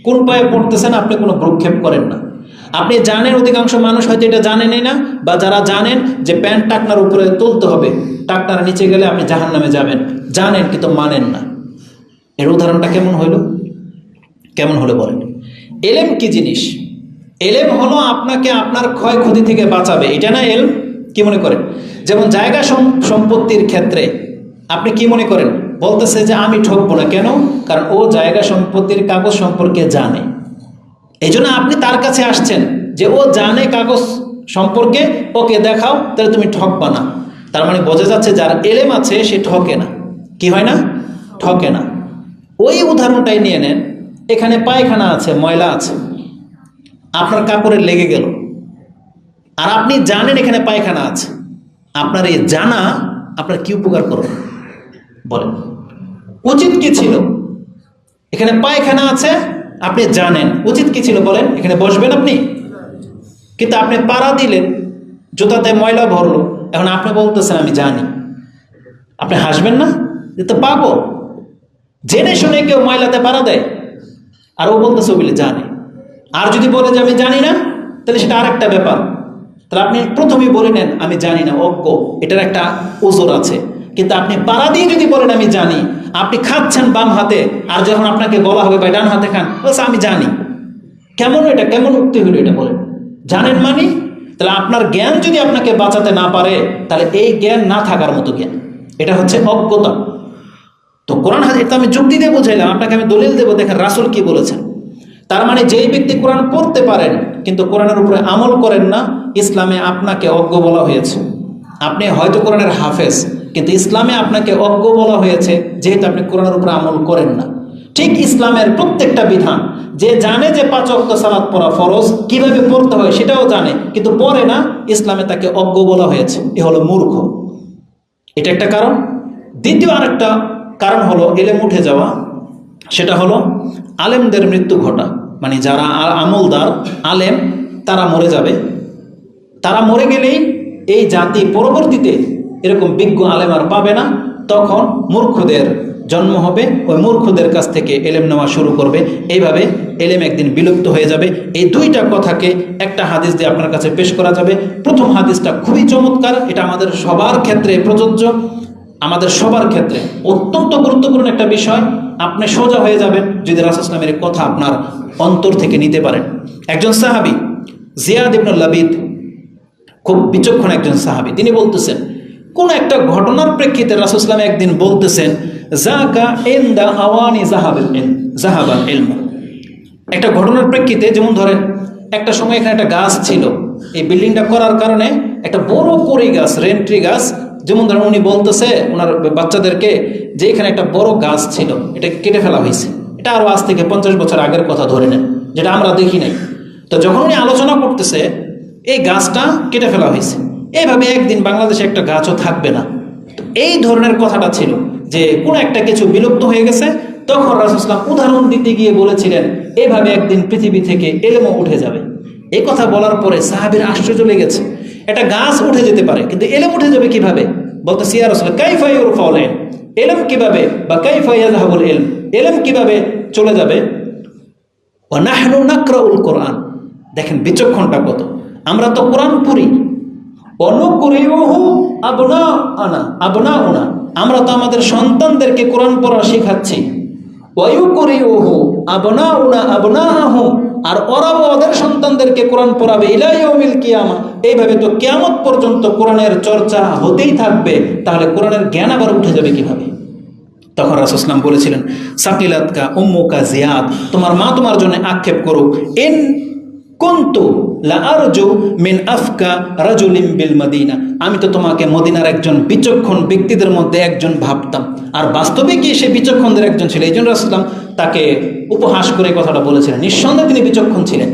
কোন পায়ে পড়তেছেন, আপনি কোনো ভ্রুক্ষেপ করেন না। আপনি জানেন, অধিকাংশ মানুষ হয়তো এটা জানেনই না, বা যারা জানেন যে প্যান্ট টাকনার উপরে তুলতে হবে, টাকনার নিচে গেলে আপনি জাহান্নামে যাবেন, জানেন কিন্তু মানেন না। এর উদাহরণটা কেমন হলো? কেমন হলো বলেন? ইলম কি জিনিস? ইলম হলো আপনাকে আপনার ক্ষয়ক্ষতি থেকে বাঁচাবে, এটা না ইলম? কি মনে করেন? যেমন জায়গা সম্পত্তির ক্ষেত্রে আপনি কি মনে করেন? বলতেছে যে আমি ঠকবো না। কেন? কারণ ও জায়গা সম্পত্তির কাগজ সম্পর্কে জানে, এই জন্য আপনি তার কাছে আসছেন যে ও জানে কাগজ সম্পর্কে, ওকে দেখাও, তাহলে তুমি ঠকবা না। তার মানে বোঝা যাচ্ছে যার ইলম আছে সে ঠকে না। কি হয় না? ঠকে না। ওই উদাহরণটাই নিয়ে নেন, এখানে পায়খানা আছে, ময়লা আছে, আপনার কাপড়ে লেগে গেল, আর আপনি জানেন এখানে পায়খানা আছে। আপনার এই জানা আপনার কি উপকার করবে বলেন? উচিত কি ছিল? এখানে পায়খানা আছে, আপনি জানেন, উচিত কি ছিল বলেন? এখানে বসবেন আপনি, কিন্তু আপনি পাড়া দিলেন, জুতাতে ময়লা ভরলো, এখন আপনি বলতেছেন আমি জানি। আপনি হাসবেন না? এ তো পাগল। জেনে শুনে কেউ ময়লাতে পাড়া দেয়, আর ও বলতেছে বলে জানে। আর যদি বলে যে আমি জানি না, তাহলে সেটা আরেকটা ব্যাপার। তাহলে আপনি প্রথমেই বলে নেন আমি জানি না, অজ্ঞ, এটার একটা ওজোর আছে। কিন্তু আপনি পাড়া দিয়ে যদি বলেন আমি জানি, আপনি খাচ্ছেন বাম হাতে, আর যখন আপনাকে বলা হবে ভাই ডান হাতে খান, বলছে আমি জানি। কেমন এটা? কেমন উক্তি হলো এটা বলেন? জানেন মানে? তাহলে আপনার জ্ঞান যদি আপনাকে বাঁচাতে না পারে, তাহলে এই জ্ঞান না থাকার মতো জ্ঞান, এটা হচ্ছে অজ্ঞতা। তো কোরআন হাদিস আমি যুক্তি দিয়ে বুঝাইলাম, আপনাকে আমি দলিল দেবো, দেখেন রাসূল কি বলেছেন। তার মানে যেই ব্যক্তি কোরআন পড়তে পারেন কিন্তু কোরআনের উপরে আমল করেন না, ইসলামে আপনাকে অজ্ঞ বলা হয়েছে। আপনি হয়তো কোরআনের হাফেজ, কিন্তু ইসলামে আপনাকে অজ্ঞ বলা হয়েছে যেহেতু আপনি কোরআনের উপরে আমল করেন না। ঠিক ইসলামের প্রত্যেকটা বিধান, যে জানে যে 5 ওয়াক্ত সালাত পড়া ফরজ, কিভাবে পড়তে হয় সেটাও জানে, কিন্তু পড়ে না, ইসলামে তাকে অজ্ঞ বলা হয়েছে। এ হলো মূর্খ। এটা একটা কারণ। দ্বিতীয় আরেকটা কারণ হলো ইলম উঠে যাওয়া, সেটা হলো আলেমদের মৃত্যু ঘটা। মানে যারা আমলদার আলেম তারা মরে যাবে। তারা মরে গেলেই এই জাতি পরবর্তীতে এরকম বিজ্ঞ আলেম আর পাবে না, তখন মূর্খদের জন্ম হবে, ওই মূর্খদের কাছ থেকে এলেম নেওয়া শুরু করবে। এইভাবে এলেম একদিন বিলুপ্ত হয়ে যাবে। এই দুইটা কথাকে একটা হাদিস দিয়ে আপনার কাছে পেশ করা যাবে। প্রথম হাদিসটা খুবই চমৎকার, এটা আমাদের সবার ক্ষেত্রে প্রযোজ্য, আমাদের সবার ক্ষেত্রে অত্যন্ত গুরুত্বপূর্ণ একটা বিষয়। আপনি সোজা হয়ে যাবেন যদি রাসূল সাল্লাল্লাহু আলাইহি ওয়াসাল্লামের কথা আপনার অন্তর থেকে নিতে পারেন। একজন সাহাবী জিয়াদ ইবনে লাবিদ খুব বিচক্ষণ একজন সাহাবী, তিনি বলতেছেন কোন একটা ঘটনার প্রেক্ষিতে রাসূল সাল্লাল্লাহু আলাইহি ওয়াসাল্লাম একদিন বলতেছেন জাকা ইনদা আওয়ানি জাহাবাল ইলম। একটা ঘটনার প্রেক্ষিতে, যেমন ধরেন একটা সময় এখানে একটা গাছ ছিল, এই বিল্ডিংটা করার কারণে একটা বড় কড়ি গাছ, রেন্ট্রি গাছ, যেমন ধরেন উনি বলতেছে ওনার বাচ্চাদেরকে যে এখানে একটা বড় গাছ ছিল, এটা কেটে ফেলা হয়েছে। এটা আরো আজ থেকে 50 বছর আগের কথা ধরে নেন, যেটা আমরা দেখি নাই। তো যখন উনি আলোচনা করতেছে এই গাছটা কেটে ফেলা হয়েছে, এইভাবে একদিন বাংলাদেশে একটা গাছও থাকবে না। তো এই ধরনের কথাটা ছিল যে কোন একটা কিছু বিলুপ্ত হয়ে গেছে, তখন রাসূল সাল্লাল্লাহু আলাইহি ওয়াসাল্লাম উদাহরণ দিতে গিয়ে বলেছিলেন এইভাবে একদিন পৃথিবী থেকে ইলমও উঠে যাবে। এই কথা বলার পরে সাহাবীর আশ্চর্য লেগেছে, একটা গাছ উঠে যেতে পারে কিন্তু ইলম উঠে যাবে কিভাবে? বলতেছি ইয়া রাসূলুল্লাহ কাইফা ইউরফাউল ইলম, ইলম কিভাবে, বা কাইফা ইয়াযহাবুল ইলম, ইলম কিভাবে চলে যাবে? ওয়া নাহনু নাকরাউল কোরআন, দেখেন বিচক্ষণটা কত। আমরা তো কোরআন পড়ি, অনুকুরিউহু আবনাউনা, আমরা তো আমাদের সন্তানদেরকে কোরআন পড়া শেখাচ্ছি। ওয়ায়ুকুরিউহু আবনাউনা আবনাহু, আর ওরাও ওদের সন্তানদেরকে কোরআন পড়াবে ইলা ইয়াউমিল কিয়ামা। এইভাবে তো কিয়ামত পর্যন্ত কোরআনের চর্চা হতেই থাকবে, তাহলে কোরআনের জ্ঞান আবার উঠে যাবে কিভাবে? তখন রাসূল সাল্লাল্লাহু আলাইহি ওয়াসাল্লাম বলেছিলেন সাকিলাতকা উম্মুকা জিয়াদ, তোমার মা তোমার জন্য আক্ষেপ করুক। ইন কুনতু লা আরজু মিন আফকা রাজুলিন বিল মদিনা, আমি তো তোমাকে মদিনার একজন বিচক্ষণ ব্যক্তিদের মধ্যে একজন ভাবতাম, আর বাস্তবে কি সে বিচক্ষণদের একজন ছিল। এই জন্য রাসূল সাল্লাল্লাহু আলাইহি ওয়াসাল্লাম তাকে উপহাস করে কথাটা বলেছিলেন। নিঃসন্দেহে তিনি বিচক্ষণ ছিলেন।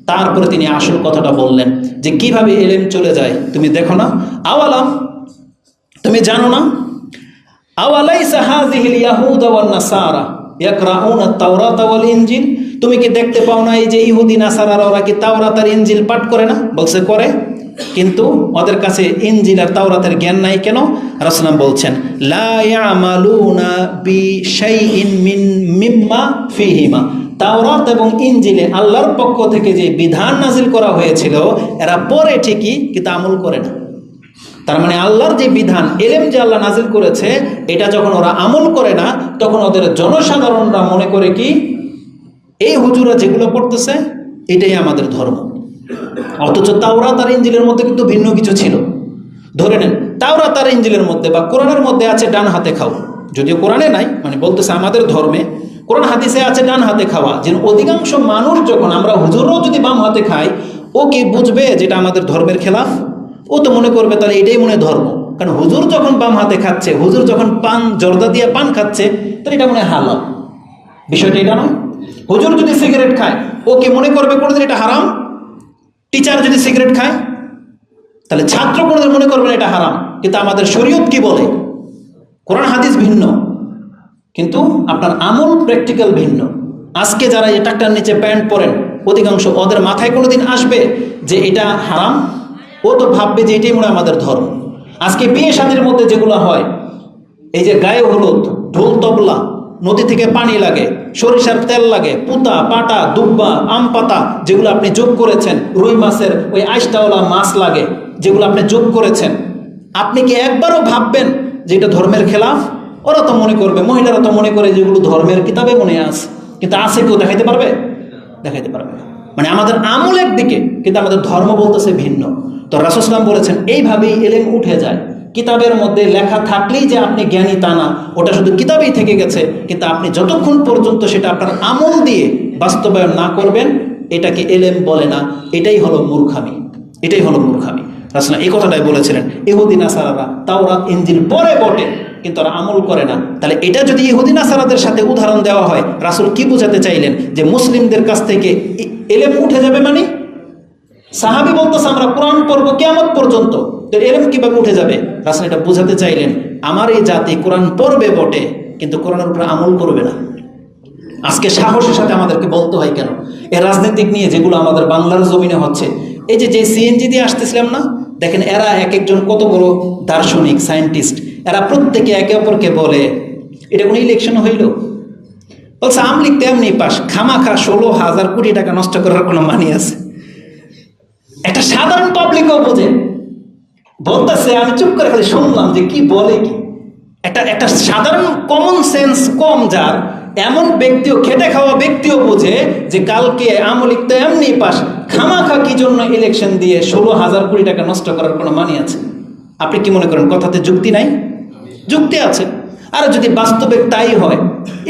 তারপরে তিনি আসল কথাটা বললেন যে কিভাবে ইলম চলে যায়। তুমি দেখো না, আওয়ালাম, তুমি জানো না, আওয়ালাইসা হাযিহিল ইয়াহুদা ওয়ান নাসারা ইয়াকরাউনা আত-তাওরাতা ওয়াল ইনজিল, তুমি কি দেখতে পাও না এই যে ইহুদি নাসারারা ওরা কি তাওরাত আর ইনজিল পাঠ করে না? বলছে করে, কিন্তু ওদের কাছে ইনজিল আর তাওরাতের জ্ঞান নাই কেন? রাসূল বলছেন লা ইয়ামালুনা বিশাইইন মিম্মা ফিহিমা, তাওরাত এবং ইনজিলে আল্লাহর পক্ষ থেকে যে বিধান নাজিল করা হয়েছিল এরা পড়ে ঠিকই, কিন্তু আমল করে না। তার মানে আল্লাহর যে বিধান, ইলম যে আল্লাহ নাজিল করেছে, এটা যখন ওরা আমল করে না, তখন ওদের জনসাধারণরা মনে করে কি এই হুজুরা যেগুলো পড়তেছে এটাই আমাদের ধর্ম। অথচ তাওরাত আর ইনজিলের মধ্যে কিন্তু ভিন্ন কিছু ছিল। ধরে নেন তাওরাত আর ইনজিলের মধ্যে বা কোরআনের মধ্যে আছে ডান হাতে খাওয়া, যদিও কোরআনে নাই, মানে বলতেছে আমাদের ধর্মে কোরআন হাদিসে আছে ডান হাতে খাওয়া। যে অধিকাংশ মানুষ, যখন আমরা হুজুররাও যদি বাম হাতে খাই, ও কি বুঝবে যেটা আমাদের ধর্মের খেলাফ? ও তো মনে করবে তাহলে এটাই মনে ধর্ম, কারণ হুজুর যখন বাম হাতে খাচ্ছে, হুজুর যখন পান জর্দা দিয়ে পান খাচ্ছে, তাহলে এটা মনে হয় হালাল। বিষয়টা এটা নয়। হুজুর যদি সিগারেট খায়, ও কি মনে করবে কোনোদিন এটা হারাম? টিচার যদি সিগারেট খায়, তাহলে ছাত্র কোনোদিন মনে করবে না এটা হারাম। কিন্তু আমাদের শরীয়ত কি বলে? কোরআন হাদিস ভিন্ন, কিন্তু আপনার আমল প্র্যাকটিক্যাল ভিন্ন। আজকে যারা এই টাকটার নিচে প্যান্ট পরেন, অধিকাংশ ওদের মাথায় কোনোদিন আসবে যে এটা হারাম? ও তো ভাববে যে এটাই মনে আমাদের ধর্ম। আজকে বিয়ে শাদীর মধ্যে যেগুলো হয়, এই যে গায়ে হলুদ, ঢোল তবলা, নদী থেকে পানি লাগে, সরিষার তেল লাগে, পুতা পাটা দুব্বা আম পাতা যেগুলো আপনি যোগ করেছেন, রুই মাছের ওই আইসটাওয়ালা মাছ লাগে যেগুলো আপনি যোগ করেছেন, আপনি কি একবারও ভাববেন যে এটা ধর্মের খেলাফ? ওরা তো মনে করবে, মহিলারা তো মনে করে যেগুলো ধর্মের কিতাবে মনে আছে, কিন্তু আছে কেউ দেখাইতে পারবে? দেখাইতে পারবে না। মানে আমাদের আমলের দিকে, কিন্তু আমাদের ধর্ম বলতেছে ভিন্ন। তো রাসূল সাল্লাল্লাহু আলাইহি ওয়াসাল্লাম বলেছেন এইভাবেই ইলম উঠে যায়। কিতাবের মধ্যে লেখা থাকলেই যে আপনি জ্ঞানী তা না, ওটা শুধু কিতাবেই থেকে গেছে, কিন্তু আপনি যতক্ষণ পর্যন্ত সেটা আপনার আমল দিয়ে বাস্তবায়ন না করবেন, এটাকে ইলম বলে না। এটাই হলো মূর্খামি, এটাই হলো মূর্খামি। রাসূল এই কথাটাই বলেছিলেন, ইহুদি নাসারারা তাওরাত ইনজিল পড়ে বটে, কিন্তু ওরা আমল করে না। তাহলে এটা যদি ইহুদি নাসারাদের সাথে উদাহরণ দেওয়া হয়, রাসূল কি বোঝাতে চাইলেন? যে মুসলিমদের কাছ থেকে ইলম উঠে যাবে মানে? সাহাবী বলতেছে আমরা কোরআন পড়বো কিয়ামত পর্যন্ত, ইলম কিভাবে উঠে যাবে? রাসূল এটা বোঝাতে চাইলেন আমার এই জাতি কোরআন পড়বে বটে, কিন্তু কোরআনের উপরে আমল করবে না। আজকে সাহসের সাথে আমাদেরকে বলতে হয় কেন? এই রাজনীতিক নিয়ে যেগুলো আমাদের বাংলার জমিনে হচ্ছে, এই যে সিএনজি দিয়ে আসতেছিলাম না, দেখেন এরা এক একজন কত বড় দার্শনিক সায়েন্টিস্ট, এরা প্রত্যেকে একে অপরকে বলে এটা কোনো ইলেকশন হইল? বলছে আম লিখতে এমনি পাস, খামাখা 16,000 কোটি টাকা নষ্ট করার কোনো মানি আছে? একটা সাধারণ পাবলিকও বোঝে, বলতেছে আমি চুপ করে খালি শুনলাম যে কি বলে কি। একটা সাধারণ কমন সেন্স কম যার, এমন ব্যক্তিও, খেটে খাওয়া ব্যক্তিও বোঝে যে কালকে আম লিখতে এমনি পাস, খামাখা কি জন্য ইলেকশন দিয়ে 16,000 কোটি টাকা নষ্ট করার কোনো মানে আছে? আপনি কি মনে করেন কথাতে যুক্তি নাই? যুক্তি আছে। আর যদি বাস্তবে তাই হয়,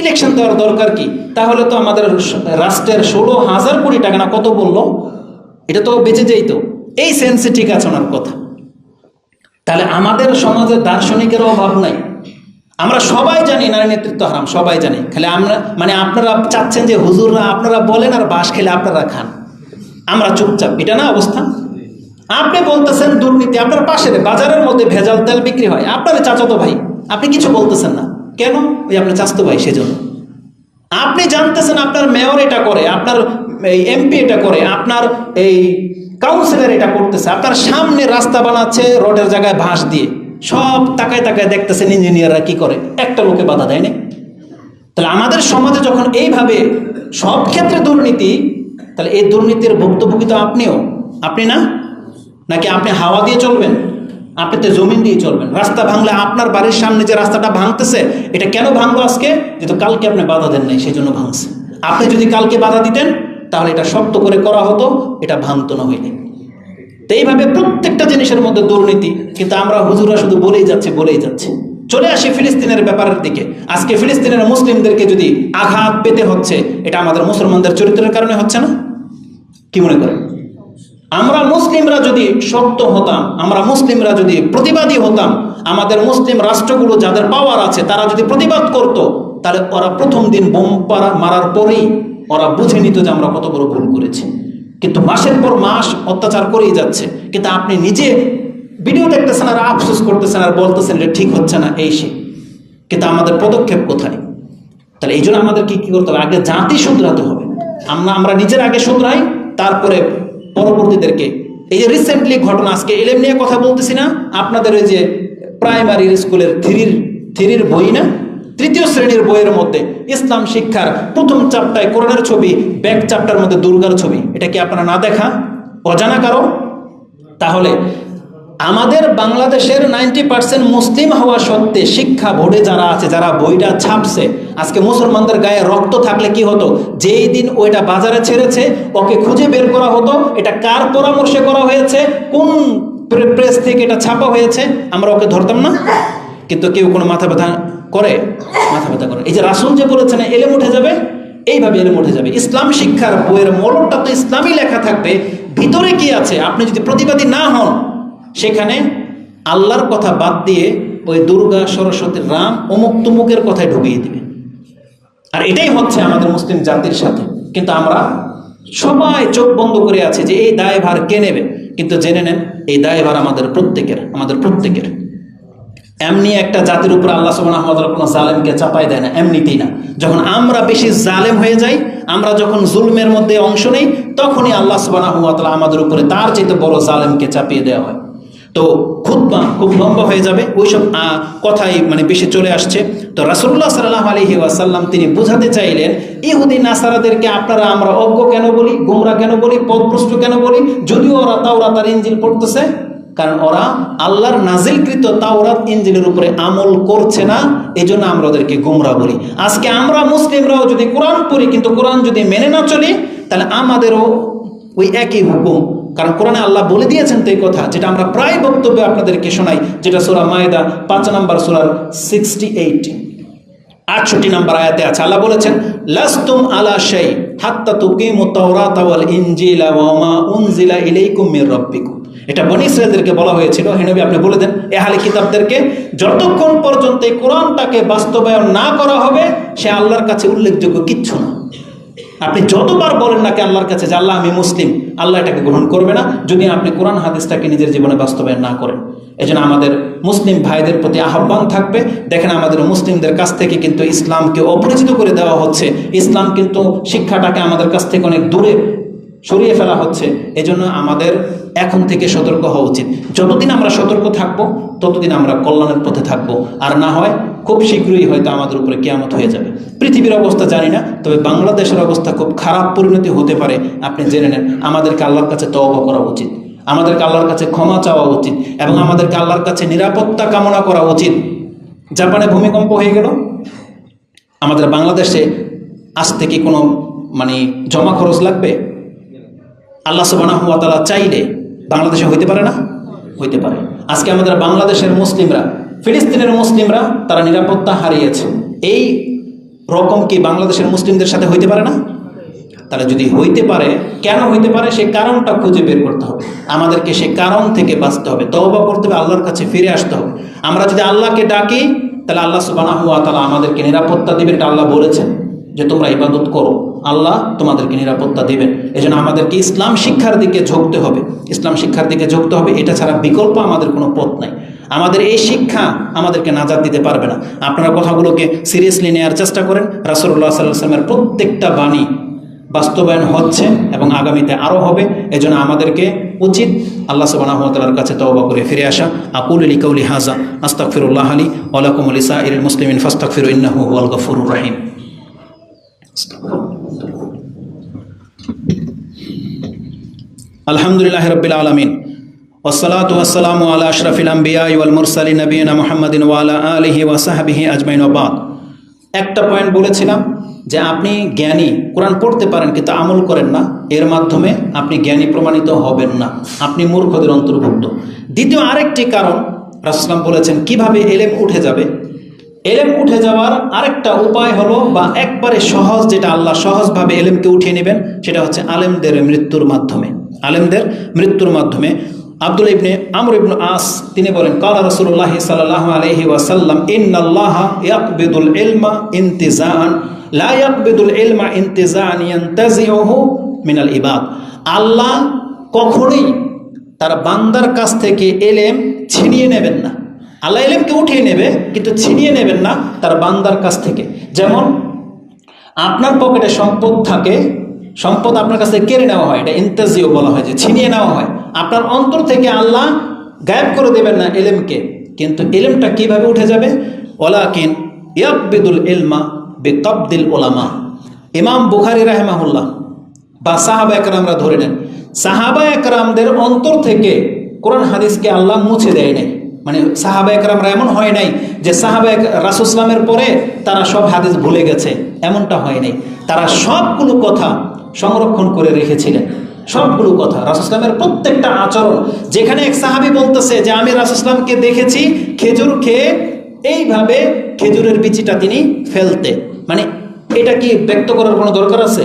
ইলেকশন দেওয়ার দরকার কি? তাহলে তো আমাদের রাষ্ট্রের 16,000 কোটি টাকা না কত বললো, এটা তো বেঁচে যেত। এই সেন্সে ঠিক আছে ওনার কথা। তাহলে আমাদের সমাজে দার্শনিকের অভাব নাই। আমরা সবাই জানি নারী নেতৃত্ব হারাম, সবাই জানি। খালি আমরা মানে আপনারা চাচ্ছেন যে হুজুররা আপনারা বলেন আর বাস খেলে আপনারা খান, আমরা চুপচাপ, এটা না অবস্থা। আপনি বলতেছেন দুর্নীতি, আপনার পাশের বাজারের মধ্যে ভেজাল তেল বিক্রি হয়, আপনার চাচাতো ভাই, আপনি কিছু বলতেছেন না কেন? ওই আপনার চাচাতো ভাই, সেজন্য। আপনি জানতেছেন আপনার মেয়র এটা করে, আপনার এই এমপি এটা করে, আপনার এই কাউন্সিলর এটা করতেছে, আপনার সামনে রাস্তা বানাচ্ছে রোডের জায়গায় বাঁশ দিয়ে, সব তাকায় তাকায় দেখতেছেন ইঞ্জিনিয়াররা কি করে, একটা লোকে বাধা দেয় না। তাহলে আমাদের সমাজে যখন এইভাবে সব ক্ষেত্রে দুর্নীতি, তাহলে এই দুর্নীতির ভুক্তভোগী তো আপনিও, আপনি না? নাকি আপনি হাওয়া দিয়ে চলবেন? আপনি তো জমিন দিয়ে চলবেন। রাস্তা ভাঙলে আপনার বাড়ির সামনে যে রাস্তাটা ভাঙতেছে, এটা কেন ভাঙলো আজকে? যেহেতু কালকে আপনি বাধা দেন নাই, সেই জন্য ভাঙছে। আপনি যদি কালকে বাধা দিতেন তাহলে এটা শক্ত করে করা হতো, এটা ভাঙতো না হইলে। তো এইভাবে প্রত্যেকটা জিনিসের মধ্যে দুর্নীতি, কিন্তু আমরা হুজুরা শুধু বলেই যাচ্ছে বলেই যাচ্ছে। চলে আসি ফিলিস্তিনের ব্যাপারের দিকে। আজকে ফিলিস্তিনের মুসলিমদেরকে যদি আঘাত পেতে হচ্ছে, এটা আমাদের মুসলমানদের চরিত্রের কারণে হচ্ছে না? কি মনে করেন? আমরা মুসলিমরা যদি শক্ত হতাম, আমরা মুসলিমরা যদি প্রতিবাদী হতাম, আমাদের মুসলিম রাষ্ট্রগুলো যাদের পাওয়ার আছে তারা যদি প্রতিবাদ করত, তাহলে ওরা প্রথম দিন বোম মারার পরেই ওরা বুঝে নিত যে আমরা কত বড় ভুল করেছি। কিন্তু মাসের পর মাস অত্যাচার করেই যাচ্ছে, কিন্তু আপনি নিজে ভিডিও দেখতেছেন আর আফসোস করতেছেন আর বলতেছেন এটা ঠিক হচ্ছে না, এই সে। কিন্তু আমাদের পদক্ষেপ কোথায়? তাহলে এই জন্য আমাদের কি করতে হবে? আগে জাতি শুধরাতে হবে। আমরা নিজের আগে শুধরাই, তারপরে পরবর্তীদেরকে। এই যে রিসেন্টলি ঘটনা, আজকে এলএম নিয়ে কথা বলতেছি না, আপনাদের ওই যে প্রাইমারি স্কুলের থ্রির বই না, 3য় শ্রেণীর বইয়ের মধ্যে ইসলাম শিক্ষার প্রথম চ্যাপ্টারে কোরআনের ছবি, ব্যাক চ্যাপ্টার মধ্যে দুর্গার ছবি। এটা কি আপনারা না দেখা, অজানা কারো? তাহলে আমাদের বাংলাদেশের 90% মুসলিম হওয়া সত্ত্বে শিক্ষা বোর্ডে যারা আছে, যারা বইটা ছাপছে, আজকে মুসলমানদের গায়ে রক্ত থাকলে কি হতো? যেই দিন ওইটা বাজারে ছেড়েছে ওকে খুঁজে বের করা হতো, এটা কার পরামর্শে করা হয়েছে, কোন প্রেস থেকে এটা ছাপা হয়েছে, আমরা ওকে ধরতাম না। কিন্তু কেউ কোনো মাথা ব্যথা করে? মাথা ব্যথা করে। এই যে রাসূল যে বলেছেন এলেম উঠে যাবে, এইভাবে এলেম উঠে যাবে। ইসলাম শিক্ষার বইয়ের মোড়কটা তো ইসলামই লেখা থাকবে, ভিতরে কি আছে আপনি যদি প্রতিবাদী না হন, সেখানে আল্লাহর কথা বাদ দিয়ে ওই দুর্গা, সরস্বতী, রাম, অমুক তুমুকের কথায় ঢুকিয়ে দিবে। আর এটাই হচ্ছে আমাদের মুসলিম জাতির সাথে। কিন্তু আমরা সবাই চোখ বন্ধ করে আছি যে এই দায়ভার কে নেবে। কিন্তু জেনে নেন এই দায়ভার আমাদের প্রত্যেকের। এমনি একটা জাতির উপর আল্লাহ সুবহানাহু ওয়া তাআলা কোনো জালেমকে চাপায় দেয় না, এমনিতেই না। যখন আমরা বেশি জালেম হয়ে যাই, আমরা যখন জুলমের মধ্যে অংশ নেই, তখনই আল্লাহ সুবহানাহু ওয়া তাআলা আমাদের উপরে তার চাইতে বড় জালেমকে চাপিয়ে দেওয়া হয়। তো খুতবা খুব লম্বা হয়ে যাবে, ওইসব কথাই মানে বেশি চলে আসছে। তো রাসূলুল্লাহ সাল্লাল্লাহু আলাইহি ওয়াসাল্লাম তিনি বোঝাতে চাইলেন, ইহুদি নাসারাদেরকে আমরা অজ্ঞ কেন বলি, গোমরা কেন বলি, পথভ্রষ্ট কেন বলি, যদিও ওরা তাওরাত আর ইনজিল পড়তেছে। কারণ ওরা আল্লাহর নাজিলকৃত তাওরাত ইনজিলের উপরে আমল করছে না, এই জন্য আমরা ওদেরকে গোমরা বলি। আজকে আমরা মুসলিমরাও যদি কোরআন পড়ি কিন্তু কোরআন যদি মেনে না চলি, তাহলে আমাদেরও ওই একই হুকুম। কারণ কোরআনে আল্লাহ বলে দিয়েছেন তো এই কথা, যেটা আমরা প্রায় বক্তব্যে আপনাদেরকে শোনাই, যেটা সূরা মায়েদা 5 নম্বর সূরার 68 নম্বর আয়াতে আছে। আল্লাহ বলেছেন, লাস্তুম আলা শাই হাত্তা তুকিমুত তাওরাতা ওয়াল ইনজিলা ওয়া মা উনজিলা ইলাইকুম মির রাব্বিকুম। এটা বনী ইসরাঈলদেরকে বলা হয়েছিল। হে নবী আপনি বলে দেন আহলে কিতাবদেরকে, যতক্ষণ পর্যন্ত এই কোরআনটাকে বাস্তবায়ন না করা হবে, সে আল্লাহর কাছে উল্লেখযোগ্য কিচ্ছু না। আপনি যতবার বলেন না কি আল্লাহর কাছে যে আল্লাহ আমি মুসলিম, আল্লাহ এটাকে গ্রহণ করবে না যদি আপনি কোরআন হাদিসটাকে নিজের জীবনে বাস্তবায়ন না করেন। এজন্য আমাদের মুসলিম ভাইদের প্রতি আহ্বান থাকবে, দেখেন আমাদের মুসলিমদের কাছ থেকে কিন্তু ইসলামকে অপরিচিত করে দেওয়া হচ্ছে, ইসলাম কিন্তু শিক্ষাটাকে আমাদের কাছ থেকে অনেক দূরে সরিয়ে ফেলা হচ্ছে। এজন্য আমাদের এখন থেকে সতর্ক হওয়া উচিত। যতদিন আমরা সতর্ক থাকবো ততদিন আমরা কল্যাণের পথে থাকবো, আর না হয় খুব শীঘ্রই হয়তো আমাদের উপরে কিয়ামত হয়ে যাবে। পৃথিবীর অবস্থা জানি না, তবে বাংলাদেশের অবস্থা খুব খারাপ পরিণতি হতে পারে। আপনি জেনে নেন, আমাদেরকে আল্লাহর কাছে তওবা করা উচিত, আমাদেরকে আল্লাহর কাছে ক্ষমা চাওয়া উচিত, এবং আমাদেরকে আল্লাহর কাছে নিরাপত্তা কামনা করা উচিত। জাপানে ভূমিকম্প হয়ে গেল, আমাদের বাংলাদেশে আসতে কি কোনো জমা খরচ লাগবে? আল্লাহ সুবহানাহু ওয়া তাআলা চাইলে বাংলাদেশে হইতে পারে না? হইতে পারে। আজকে আমাদের বাংলাদেশের মুসলিমরা, ফিলিস্তিনের মুসলিমরা তারা নিরাপত্তা হারিয়েছে, এই রকম কি বাংলাদেশের মুসলিমদের সাথে হইতে পারে না? তারা যদি হইতে পারে, কেন হইতে পারে সেই কারণটা খুঁজে বের করতে হবে। আমাদেরকে সেই কারণ থেকে বাঁচতে হবে, তওবা করতে হবে, আল্লাহর কাছে ফিরে আসতে হবে। আমরা যদি আল্লাহকে ডাকি তাহলে আল্লাহ সুবহানাহু ওয়া তাআলা আমাদেরকে নিরাপত্তা দিবেন। এটা আল্লাহ বলেছেন যে তোমরা ইবাদত করো, আল্লাহ তোমাদেরকে নিরাপত্তা দিবেন। এজন্য আমাদেরকে ইসলাম শিক্ষার দিকে ঝুঁকতে হবে, ইসলাম শিক্ষার দিকে ঝুঁকতে হবে। এটা ছাড়া বিকল্প আমাদের কোনো পথ নাই। আমাদের এই শিক্ষা আমাদেরকে নাজাত দিতে পারবে না। আপনারা কথাগুলোকে সিরিয়াসলি নেওয়ার চেষ্টা করেন। রাসূলুল্লাহ সাল্লাল্লাহু আলাইহি ওয়াসাল্লামের প্রত্যেকটা বাণী বাস্তবায়ন হচ্ছে এবং আগামীতে আরও হবে। এজন্য আমাদেরকে উচিত আল্লাহ সুবহানাহু ওয়া তাআলার কাছে তওবা করে ফিরে আসা। আকুলু লিকাউলি হাযা আস্তাগফিরুল্লাহ লি ওয়া লাকুম ওয়া লিসাইরিল মুসলিমিন ফাস্তাগফিরু ইন্নাহু হুয়াল গফুরুর রহিম। আলহামদুলিল্লাহি রাব্বিল আলামিন ওয়াসসালাতু ওয়াসসালামু আলা আশরাফিল আমবিয়া ওয়াল মুরসালিন নবিয়িনা মুহাম্মাদিন ওয়া আলা আলিহি ওয়া সাহবিহি আজমাইন ওয়া বাদ। একটা পয়েন্ট বলেছিলাম যে আপনি জ্ঞানী, কোরআন পড়তে পারেন কিন্তু আমল করেন না, এর মাধ্যমে আপনি জ্ঞানী প্রমাণিত হবেন না, আপনি মূর্খদের অন্তর্ভুক্ত। দ্বিতীয় আরেকটি কারণ রাসূল বলেছেন কিভাবে এলেম উঠে যাবে। এলেম উঠে যাওয়ার আরেকটা উপায় হলো, বা একবারে সহজ, যেটা আল্লাহ সহজভাবে এলেমকে উঠিয়ে নেবেন, সেটা হচ্ছে আলেমদের মৃত্যুর মাধ্যমে। আলেমদের মৃত্যুর মাধ্যমে আব্দুল্লাহ ইবনে আমর ইবনে আস তিনি বলেন, কালা রাসূলুল্লাহ সাল্লাল্লাহু আলাইহি ওয়াসাল্লাম ইন্নাল্লাহা ইয়াকবিদুল ইলমা ইনতিজাআন লা ইয়াকবিদুল ইলমা ইনতিজাআন ইয়ানতাজিউহু মিনাল ইবাদ। আল্লাহ কখনোই তার বান্দার কাছ থেকে এলেম ছিনিয়ে নেবেন না। আল্লাহ এলেমকে উঠিয়ে নেবে কিন্তু ছিনিয়ে নেবেন না তার বান্দার কাছ থেকে। যেমন আপনার পকেটে সম্পদ থাকে, সম্পদ আপনার কাছে কেড়ে নেওয়া হয়, এটা ইনতাজিউ বলা হয়, যে ছিনিয়ে নেওয়া হয়। আপনার অন্তর থেকে আল্লাহ গায়েব করে দেবেন না এলেমকে, কিন্তু এলেমটা কিভাবে উঠে যাবে? ওয়ালাকিন ইয়াকবিদুল ইলমা বিকবদিল উলামা। ইমাম বুখারী রাহিমাহুল্লাহ বা সাহাবা একরামরা ধরে নেন, সাহাবা একরামদের অন্তর থেকে কোরআন হাদিসকে আল্লাহ মুছে দেয় নাই। মানে সাহাবা একরামরা এমন হয় নাই যে সাহাবা রাসূল ইসলামের পরে তারা সব হাদিস ভুলে গেছে, এমনটা হয় নাই। তারা সবগুলো কথা সংরক্ষণ করে রেখেছিলেন, সবগুলো কথা, রাসূল ইসলামের প্রত্যেকটা আচরণ। যেখানে এক সাহাবী বলতেছে যে আমি রাসূল ইসলামকে দেখেছি খেজুর খেয়ে এইভাবে খেজুরের বিচিটা তিনি ফেলতে, মানে এটা কি ব্যক্ত করার কোনো দরকার আছে?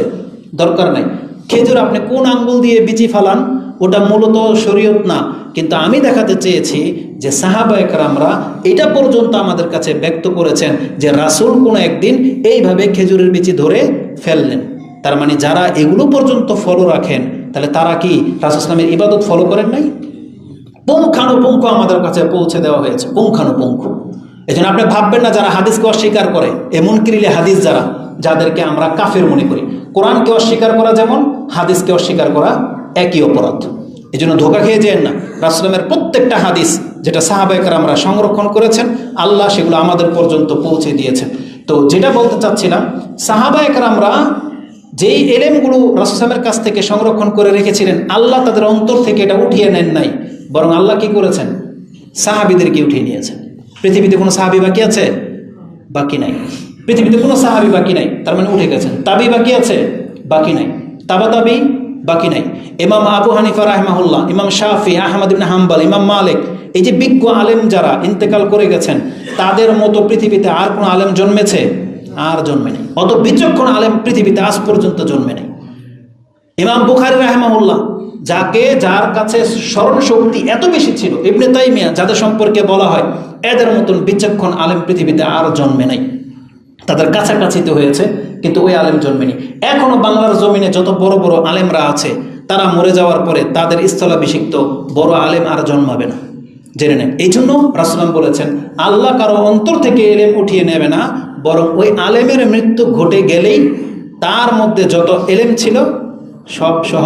দরকার নাই। খেজুর আপনি কোন আঙ্গুল দিয়ে বিচি ফালান ওটা মূলত শরীয়ত না, কিন্তু আমি দেখাতে চেয়েছি যে সাহাবা একরামরা এটা পর্যন্ত আমাদের কাছে ব্যক্ত করেছেন যে রাসূল কোনো একদিন এইভাবে খেজুরের বিচি ধরে ফেললেন। তার মানে যারা এগুলো পর্যন্ত ফলো রাখেন, তাহলে তারা কি রাসূল ইসলামের ইবাদত ফলো করেন নাই? পুঙ্খানুপুঙ্খ আমাদের কাছে পৌঁছে দেওয়া হয়েছে, পুঙ্খানুপুঙ্খ। এই জন্য আপনি ভাববেন না যারা হাদিসকে অস্বীকার করে, এমন কিরিলে হাদিস যারা, যাদেরকে আমরা কাফের মনে করি। কোরআনকে অস্বীকার করা যেমন, হাদিসকে অস্বীকার করা একই অপরাধ। এই জন্য ধোঁকা খেয়ে যেন না। রাসূল ইসলামের প্রত্যেকটা হাদিস যেটা সাহাবা একরামরা সংরক্ষণ করেছেন, আল্লাহ সেগুলো আমাদের পর্যন্ত পৌঁছে দিয়েছেন। তো যেটা বলতে চাচ্ছিলাম, সাহাবা একরামরা যেই এলেমগুলো রাসূল ইসলামের কাছ থেকে সংরক্ষণ করে রেখেছিলেন, আল্লাহ তাদের অন্তর থেকে এটা উঠিয়ে নেন নাই, বরং আল্লাহ কি করেছেন? সাহাবীদেরকে উঠিয়ে নিয়েছেন। পৃথিবীতে কোনো সাহাবী বাকি আছে? বাকি নাই। পৃথিবীতে কোনো সাহাবী বাকি নাই, তার মানে উঠে গেছেন। তাবি বাকি আছে? বাকি নাই। তাবা তাবি বাকি নাই। ইমাম আবু হানিফা রাহিমাহুল্লাহ, ইমাম শাফি, আহমদ ইবনে হাম্বল, ইমাম মালিক, এই যে বিজ্ঞ আলেম যারা ইন্তেকাল করে গেছেন, তাদের মতো পৃথিবীতে আর কোনো আলেম জন্মেছে? আর জন্মে নেই। অত বিচক্ষণ আলেম পৃথিবীতে আজ পর্যন্ত জন্মে নেই। ইমাম বুখারী রাহিমাহুল্লাহ, যার কাছে স্মরণ শক্তি এত বেশি ছিল, ইবনে তাইমিয়া যাদের সম্পর্কে বলা হয় এদের মতন বিচক্ষণ আলেম পৃথিবীতে আর জন্মে নাই। তাদের কাছাকাছিতে হয়েছে কিন্তু ওই আলেম জন্মেনি। এখনো বাংলার জমিনে যত বড় বড় আলেমরা আছে, তারা মরে যাওয়ার পরে তাদের স্থলাভিষিক্ত বড় আলেম আর জন্মাবে না, জেনে নেন। এই জন্য রাসূল বলেছেন, আল্লাহ কারো অন্তর থেকে এলেম উঠিয়ে নেবে না, বরং ওই আলেমের মৃত্যু ঘটে গেলেই তার মধ্যে যত এলেম ছিল সব সহ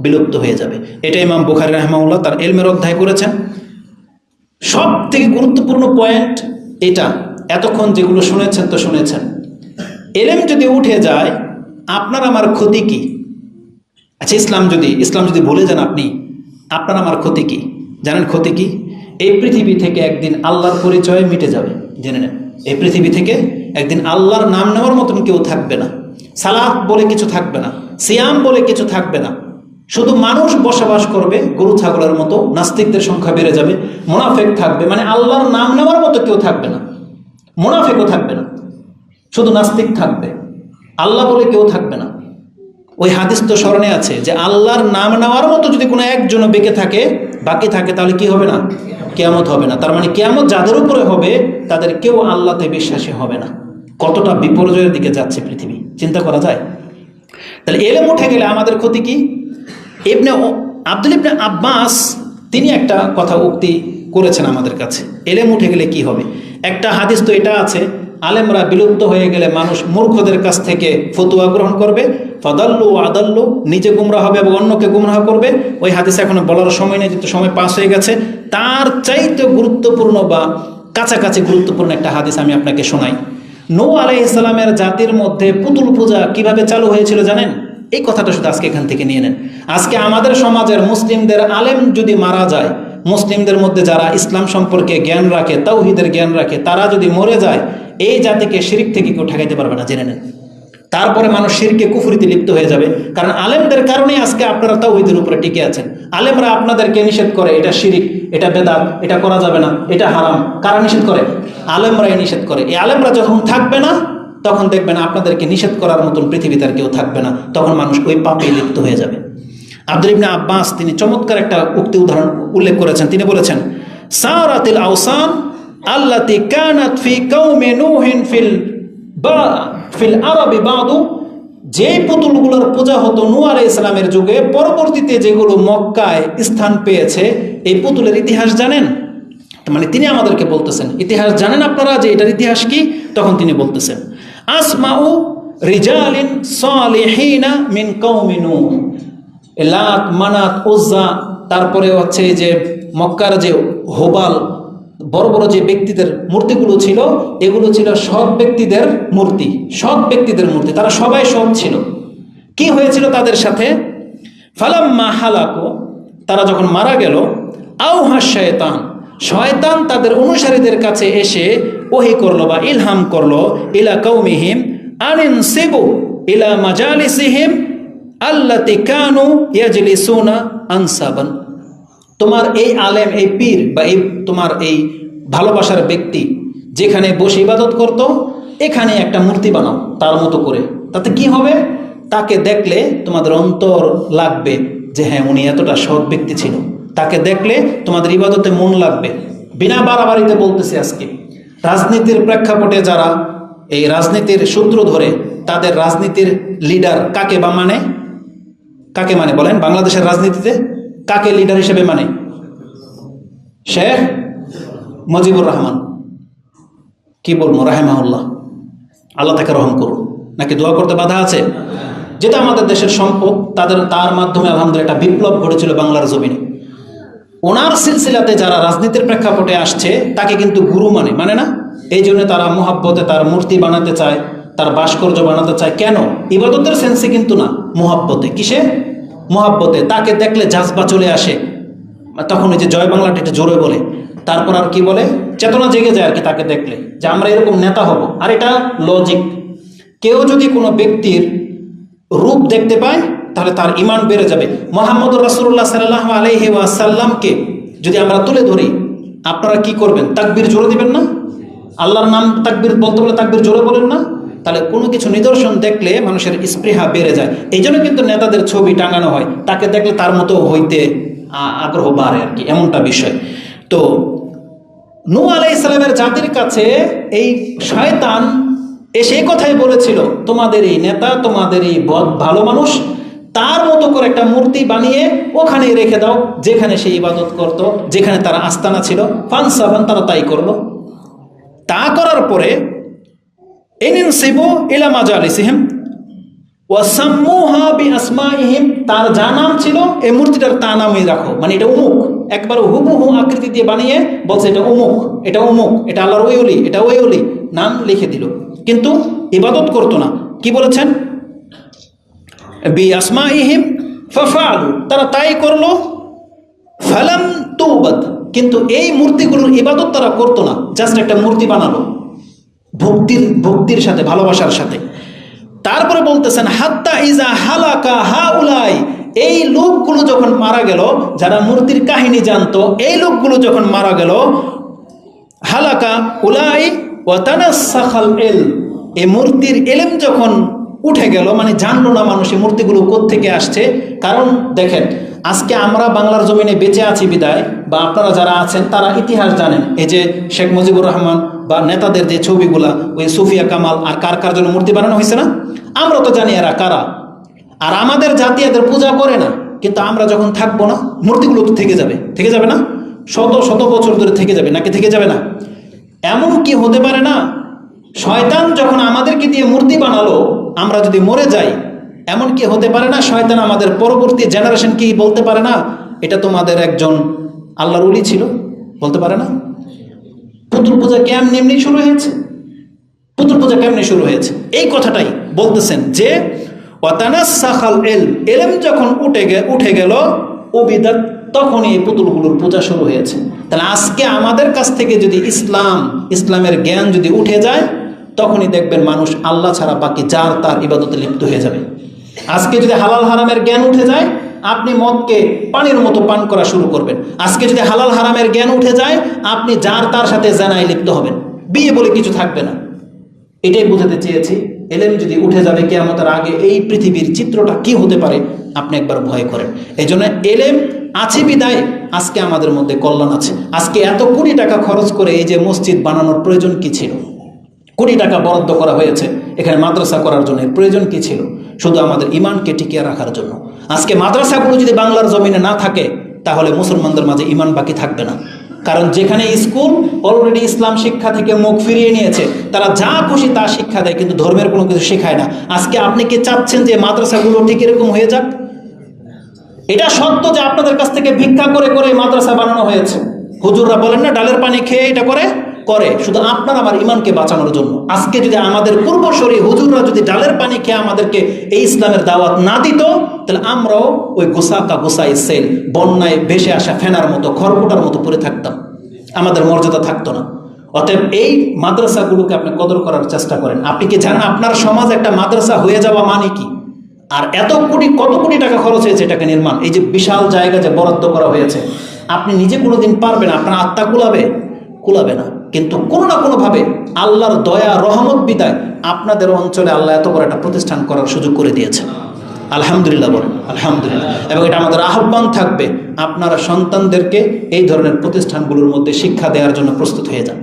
বিলুপ্ত হয়ে যাবে। এটা ইমাম বুখারী রাহিমাহুল্লাহ তার ইলমের অধ্যায় করেছেন। সব থেকে গুরুত্বপূর্ণ পয়েন্ট এটা, এতক্ষণ যেগুলো শুনেছেন তো শুনেছেন, এলেম যদি উঠে যায় আপনার আমার ক্ষতি কি? আচ্ছা, ইসলাম যদি ভুলে যান আপনি, আপনার আমার ক্ষতি কি জানেন? ক্ষতি কি? এই পৃথিবী থেকে একদিন আল্লাহর পরিচয় মিটে যাবে, জেনে নেন। এই পৃথিবী থেকে একদিন আল্লাহর নাম নেওয়ার মতন কেউ থাকবে না। সালাত বলে কিছু থাকবে না, সিয়াম বলে কিছু থাকবে না। শুধু মানুষ বসবাস করবে গরু ছাগলের মতো, নাস্তিকদের সংখ্যা বেড়ে যাবে, মুনাফিক থাকবে, মানে আল্লাহর নাম নেওয়ার মতো কেউ থাকবে না, মুনাফিকও থাকবে না, শুধু নাস্তিক থাকবে, আল্লাহ বলে কেউ থাকবে না। ওই হাদিস তো স্মরণে আছে যে আল্লাহর নাম নেওয়ার মতো যদি কোনো একজনও বেঁকে থাকে, বাকি থাকে, তাহলে কি হবে না? কিয়ামত হবে না। তার মানে কিয়ামত যাদের উপরে হবে তাদের কেউ আল্লাহতে বিশ্বাসী হবে না। কতটা বিপর্যয়ের দিকে যাচ্ছে পৃথিবী, চিন্তা করা যায়? তাহলে এলেম উঠে গেলে আমাদের ক্ষতি কি? আব্দুল ইবনে আব্বাস তিনি একটা কথা উক্তি করেছেন আমাদের কাছে, এলেম উঠে গেলে কি হবে। একটা হাদিস তো এটা আছে, আলেমরা বিলুপ্ত হয়ে গেলে মানুষ মূর্খদের কাছ থেকে ফতুয়া গ্রহণ করবে, ফাদাল্লু আদাল্লু, নিজে গুমরাহ হবে এবং অন্যকে গুমরাহ করবে। ওই হাদিস এখনো বলার সময় নেই, যেহেতু সময় পাস হয়ে গেছে। তার চাইতে গুরুত্বপূর্ণ বা কাছাকাছি গুরুত্বপূর্ণ একটা হাদিস আমি আপনাকে শোনাই। নূহ আলাইহিস সালামের জাতির মধ্যে পুতুল পূজা কিভাবে চালু হয়েছিল জানেন? এই কথাটা শুধু আজকে এখান থেকে নিয়ে নেন। আজকে আমাদের সমাজের মুসলিমদের আলেম যদি মারা যায়, মুসলিমদের মধ্যে যারা ইসলাম সম্পর্কে জ্ঞান রাখে, তাওহীদের জ্ঞান রাখে, তারা যদি মরে যায়, এই জাতিকে শিরক থেকে কেউ ঠেকাইতে পারবে না, জেনে নেন। তারপরে মানুষ শিরকে কুফরিতে লিপ্ত হয়ে যাবে, কারণ আলেমদের কারণেই আজকে আপনারা তাওহীদের উপরে টিকে আছেন। আলেমরা আপনাদেরকে নিষেধ করে, এটা শিরিক, এটা বেদাত, এটা করা যাবে না, এটা হারাম। কারা নিষেধ করে? আলেমরাই নিষেধ করে। এই আলেমরা যখন থাকবে না, তখন দেখবেন আপনাদেরকে নিষেধ করার মতন পৃথিবীতে আর কেউ থাকবে না, তখন মানুষ ওই পাপে লিপ্ত হয়ে যাবে। আব্দুল ইবনে আব্বাস তিনি চমৎকার একটা উক্তি উদাহরণ উল্লেখ করেছেন। তিনি বলেছেন, সারাতিল আওসান আল্লাতি কানাত ফি কওমি নূহিন ফিল আরবি বাদু, যে পুতুলগুলোর পূজা হতো নূহ আলাইহিস সালামের যুগে, পরবর্তীতে যেগুলো মক্কায় স্থান পেয়েছে, এই পুতুলের ইতিহাস জানেন? মানে তিনি আমাদেরকে বলতেছেন, ইতিহাস জানেন আপনারা যে এটার ইতিহাস কি? তখন তিনি বলতেছেন, আসমাউ রিজালিন সালিহিনা মিন কওমি নূহ, লাত, মানাত, উজ্জা, তারপরে হচ্ছে যে মক্কার যে হোবাল, বড় বড় যে ব্যক্তিদের মূর্তিগুলো ছিল, এগুলো ছিল সৎ ব্যক্তিদের মূর্তি, সৎ ব্যক্তিদের মূর্তি, তারা সবাই সৎ ছিল। কি হয়েছিল তাদের সাথে? ফালাম্মা হালাকু, তারা যখন মারা গেল, আওহা শয়তান, শয়তান তাদের অনুসারীদের কাছে এসে ওহী করলো বা ইলহাম করলো, ইলা কওমিহিম আনিনসিবু ইলা মাজালিসিহিম আল্লাতি কানু ইয়াজলিসুনা আনসাবান, তোমার এই আলেম, এই পীর বা এই তোমার এই ভালোবাসার ব্যক্তি যেখানে বসে ইবাদত করত, এখানে একটা মূর্তি বানাও তার মতো করে। তাতে কি হবে? তাকে দেখলে তোমাদের অন্তর লাগবে যে হ্যাঁ, উনি এতটা সৎ ব্যক্তি ছিল। তাকে দেখলে তোমাদের ইবাদতে মন লাগবে। বিনা বাড়াবাড়িতে বলতেছি, আজকে রাজনীতির প্রেক্ষাপটে যারা এই রাজনীতির সূত্র ধরে, তাদের রাজনীতির লিডার কাকে বা মানে, কাকে মানে বলেন? বাংলাদেশের রাজনীতিতে কাকে লিডার হিসেবে মানে? শেখ মুজিবুর রহমান। কি বলবো, রাহেমাহুল্লাহ, আল্লাহ তাকে রহম করুন। নাকি দোয়া করতে বাধা আছে? যেটা আমাদের দেশের সম্পদ, তার মাধ্যমে আলহামদুলিল্লাহ একটা বিপ্লব ঘটেছিল বাংলার জমিনে। ওনার সিলসিলাতে যারা রাজনীতির প্রেক্ষাপটে আসছে, তাকে কিন্তু গুরু মানে না। এই জন্য তারা মুহাব্বতে তার মূর্তি বানাতে চায়, তার ভাস্কর্য বানাতে চায়। কেন? ইবাদতের সেন্সে কিন্তু না, মুহাব্বতে। কিসে? মুহাব্বতে। তাকে দেখলে জাজবা চলে আসে, তখন ওই যে জয় বাংলাটা এটা জোরে বলে, তারপর আর কি বলে, চেতনা জেগে যায় আর কি তাকে দেখলে, যে আমরা এরকম নেতা হব। আর এটা লজিক। কেউ যদি কোনো ব্যক্তির রূপ দেখতে পায়, তাহলে তার ঈমান বেড়ে যাবে। মুহাম্মদুর রাসূলুল্লাহ সাল্লাল্লাহু আলাইহি ওয়াসাল্লামকে যদি আমরা তুলে ধরি, আপনারা কি করবেন? তাকবীর জোরে দিবেন না? আল্লাহর নাম তাকবীর বলতে বলে তাকবীর জোরে বলেন না? তাহলে কোনো কিছু নিদর্শন দেখলে মানুষের স্পৃহা বেড়ে যায়। এই জন্য কিন্তু নেতাদের ছবি টাঙানো হয়, তাকে দেখলে তার মতো হইতে আগ্রহ বাড়ে আর কি, এমনটা বিষয়। তো নূহ আলাইহিস সালামের জাতির কাছে এই শয়তান এসে কথাই বলেছিল, তোমাদের এই নেতা, তোমাদের এই ভালো মানুষ, তার মতো করে একটা মূর্তি বানিয়ে ওখানে রেখে দাও, যেখানে সে ইবাদত করত, যেখানে তার আস্তানা ছিল। ফানসাবান, তারা তাই করলো। তা করার পরে ইনসিবু ইলা মাজালিসিহিম ওয়া সাম্মুহা বিআসমাইহিম, তার যা নাম ছিল এই মূর্তিটার তা নামই রাখো, মানে এটা অমুক, একবার হুবহু আকৃতি দিয়ে বানিয়ে বলছে এটা অমুক, এটা অমুক, এটা আল্লাহর ওই ওলি, এটা ওই ওলি, নাম লিখে দিল, কিন্তু ইবাদত করতো না। কি বলেছেন? বিআসমাইহিম ফাফআলু, তারা তাই করলো। ফালাম তুবাদ, কিন্তু এই মূর্তিগুলোর ইবাদত তারা করতো না, জাস্ট একটা মূর্তি বানালো ভক্তির সাথে, ভালোবাসার সাথে। তারপরে বলতেছেন, হাত্তা ইজা হালাকা হাউলাই, এই লোকগুলো যখন মারা গেল, যারা মূর্তির কাহিনী জানতো, এই লোকগুলো যখন মারা গেল, হালাকা উলাই ওয়া তানাসাখাল ইলম, এই মূর্তির ইলম যখন উঠে গেল, মানে জানলো না মানুষ এই মূর্তিগুলো কোত্থেকে আসছে। কারণ দেখেন, আজকে আমরা বাংলার জমিনে বেঁচে আছি বিদায়, বা আপনারা যারা আছেন তারা ইতিহাস জানেন, এই যে শেখ মুজিবুর রহমান বা নেতাদের যে ছবিগুলা, ওই সুফিয়া কামাল আর কার কার জন্য মূর্তি বানানো হয়েছে না, আমরা তো জানি এরা কারা। আর আমাদের জাতি এদের পূজা করে না, কিন্তু আমরা যখন থাকবো না, মূর্তিগুলো তো থেকে যাবে, থেকে যাবে না? শত শত বছর ধরে থেকে যাবে, নাকি থেকে যাবে না? এমন কি হতে পারে না, শয়তান যখন আমাদেরকে দিয়ে মূর্তি বানালো, আমরা যদি মরে যাই, এমন কি হতে পারে না শয়তান আমাদের পরবর্তী জেনারেশন কি বলতে পারে না, এটা তোমাদের একজন আল্লাহর ওলি ছিল, বলতে পারে না? পুতুল পূজা কেমনি শুরু হয়েছে, পুতুল পূজা কেমনি শুরু হয়েছে, এই কথাটাই বলতেছেন যে ওয়াতানাসাখাল ইলম, ইলম যখন উঠে গেল অবিদাত, তখনই এই পুতুলগুলোর পূজা শুরু হয়েছে। তাহলে আজকে আমাদের কাছ থেকে যদি ইসলামের জ্ঞান যদি উঠে যায়, তখনই দেখবেন মানুষ আল্লাহ ছাড়া বাকি যার তার ইবাদতে লিপ্ত হয়ে যাবে। আজকে যদি হালাল হারামের জ্ঞান উঠে যায়, আপনি মদকে পানির মতো পান করা শুরু করবেন। আজকে যদি হালাল হারামের জ্ঞান উঠে যায়, আপনি যার তার সাথে জানায় লিপ্ত হবেন, বিয়ে বলে কিছু থাকবে না। এটাই বোঝাতে চেয়েছি, এলেম যদি উঠে যাবে কিয়ামতের আগে, এই পৃথিবীর চিত্রটা কি হতে পারে আপনি একবার ভয় করেন। এই জন্য এলেম আছে বিদায় আজকে আমাদের মধ্যে কল্যাণ আছে। আজকে এত কোটি টাকা খরচ করে এই যে মসজিদ বানানোর প্রয়োজন কি ছিল? কোটি টাকা বরাদ্দ করা হয়েছে এখানে মাদ্রাসা করার জন্য, এর প্রয়োজন কি ছিল? শুধু আমাদের ইমানকে টিকিয়ে রাখার জন্য। আজকে মাদ্রাসাগুলো যদি বাংলার জমিনে না থাকে, তাহলে মুসলমানদের মাঝে ইমান বাকি থাকবে না। কারণ যেখানে স্কুল অলরেডি ইসলাম শিক্ষা থেকে মুখ ফিরিয়ে নিয়েছে, তারা যা খুশি তা শিক্ষা দেয়, কিন্তু ধর্মের কোনো কিছু শেখায় না। আজকে আপনি কি চাচ্ছেন যে মাদ্রাসাগুলো ঠিক এরকম হয়ে যাক? এটা সত্য যে আপনাদের কাছ থেকে ভিক্ষা করে করে মাদ্রাসা বানানো হয়েছে। হুজুররা বলেন না, ডালের পানি খেয়ে এটা করে শুধু আপনার আমার ইমানকে বাঁচানোর জন্য। আজকে যদি আমাদের পূর্বসূরি হুজুররা যদি ডালের পানি খেয়ে আমাদেরকে এই ইসলামের দাওয়াত না দিত, তাহলে আমরাও ওই গোসাই সেল বন্যায় ভেসে আসা ফেনার মতো, খড়কুটার মতো পড়ে থাকতাম, আমাদের মর্যাদা থাকতো না। অতএব এই মাদ্রাসাগুলোকে আপনি কদর করার চেষ্টা করেন। আপনি কি জানেন আপনার সমাজ একটা মাদ্রাসা হয়ে যাওয়া মানে কি? আর কত কোটি টাকা খরচ হয়েছে এটাকে নির্মাণ। এই যে বিশাল জায়গা যে বরাদ্দ করা হয়েছে, আপনি নিজে কোনোদিন পারবেন? আপনার আত্মা কুলাবে না। কিন্তু কোনো না কোনোভাবে আল্লাহর দয়া রহমত বিদায় আপনাদের অঞ্চলে আল্লাহ এত বড় একটা প্রতিষ্ঠান করার সুযোগ করে দিয়েছে। আলহামদুলিল্লাহ বলেন, আলহামদুলিল্লাহ। এবং এটা আমাদের আহ্বান থাকবে, আপনারা সন্তানদেরকে এই ধরনের প্রতিষ্ঠানগুলোর মধ্যে শিক্ষা দেওয়ার জন্য প্রস্তুত হয়ে যান।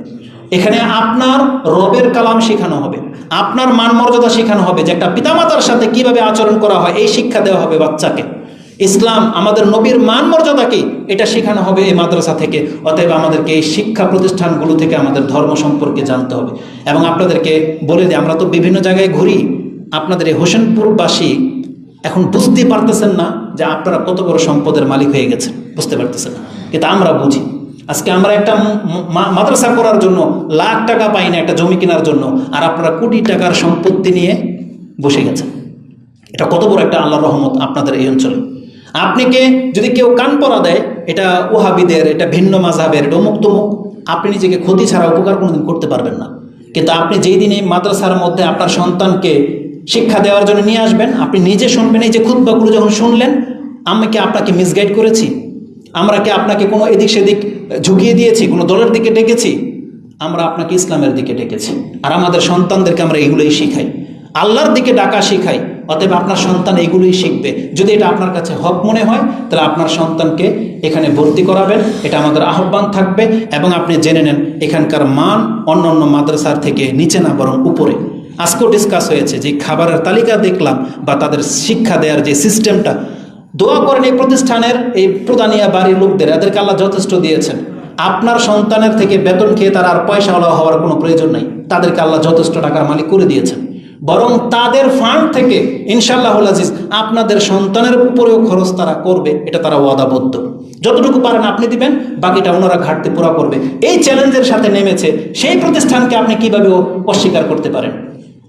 এখানে আপনার রবের কালাম শেখানো হবে, আপনার মান মর্যাদা শেখানো হবে, যে একটা পিতামাতার সাথে কিভাবে আচরণ করা হয় এই শিক্ষা দেওয়া হবে বাচ্চাকে। ইসলাম আমাদের নবীর মান মর্যাদা কি এটা শেখানো হবে এই মাদ্রাসা থেকে। অতএব আমাদেরকে এই শিক্ষা প্রতিষ্ঠানগুলো থেকে আমাদের ধর্ম সম্পর্কে জানতে হবে। এবং আপনাদেরকে বলে দিই, আমরা তো বিভিন্ন জায়গায় ঘুরি, আপনাদের এই হোসেনপুরবাসী এখন বুঝতে পারতেছেন না যে আপনারা কত বড় সম্পদের মালিক হয়ে গেছেন, বুঝতে পারতেছেন না, কিন্তু আমরা বুঝি। আজকে আমরা একটা মাদ্রাসা করার জন্য লাখ টাকা পাই না, একটা জমি কেনার জন্য, আর আপনারা কোটি টাকার সম্পত্তি নিয়ে বসে গেছেন। এটা কত বড় একটা আল্লাহর রহমত আপনাদের এই অঞ্চলে। আপনাকে যদি কেউ কান পরা দেয়, এটা ওহাবিদের, এটা ভিন্ন মাযহাবের, এটা অমুক তমুক, আপনি নিজেকে ক্ষতি ছাড়া উপকার কোনোদিন করতে পারবেন না। কিন্তু আপনি যেই দিন এই মাদ্রাসার মধ্যে আপনার সন্তানকে শিক্ষা দেওয়ার জন্য নিয়ে আসবেন, আপনি নিজে শুনবেন। এই যে খুতবাগুলো যখন শুনলেন, আমি কি আপনাকে মিসগাইড করেছি? আমরা কি আপনাকে কোনো এদিক সেদিক ঝুঁকিয়ে দিয়েছি, কোনো দলের দিকে ডেকেছি? আমরা আপনাকে ইসলামের দিকে ডেকেছি। আর আমাদের সন্তানদেরকে আমরা এগুলোই শিখাই, আল্লাহর দিকে ডাকা শিখাই। অতএব আপনার সন্তান এগুলোই শিখবে। যদি এটা আপনার কাছে হক মনে হয়, তাহলে আপনার সন্তানকে এখানে ভর্তি করাবেন, এটা আমাদের আহ্বান থাকবে। এবং আপনি জেনে নেন, এখানকার মান অন্যান্য মাদ্রাসার থেকে নিচে না, বরং উপরে। আজকেও ডিসকাস হয়েছে যে খাবারের তালিকা দেখলাম, বা তাদের শিক্ষা দেওয়ার যে সিস্টেমটা, দোয়া করেন এই প্রতিষ্ঠানের এই প্রদানিয়া বাড়ির লোকদের, এদেরকে আল্লাহ যথেষ্ট দিয়েছেন। আপনার সন্তানের থেকে বেতন খেয়ে তারা আর পয়সাওয়ালা হওয়ার কোনো প্রয়োজন নাই, তাদেরকে আল্লাহ যথেষ্ট টাকার মালিক করে দিয়েছেন। বরং তাদের ফান্ড থেকে ইনশাআল্লাহুল আজিজ আপনাদের সন্তানের উপরেও খরচ তারা করবে, এটা তারা ওয়াদাবদ্ধ। যতটুকু পারেন আপনি দিবেন, বাকিটা ওনারা ঘাটতি পুরা করবে। এই চ্যালেঞ্জের সাথে নেমেছে, সেই প্রতিষ্ঠানকে আপনি কিভাবে অস্বীকার করতে পারেন?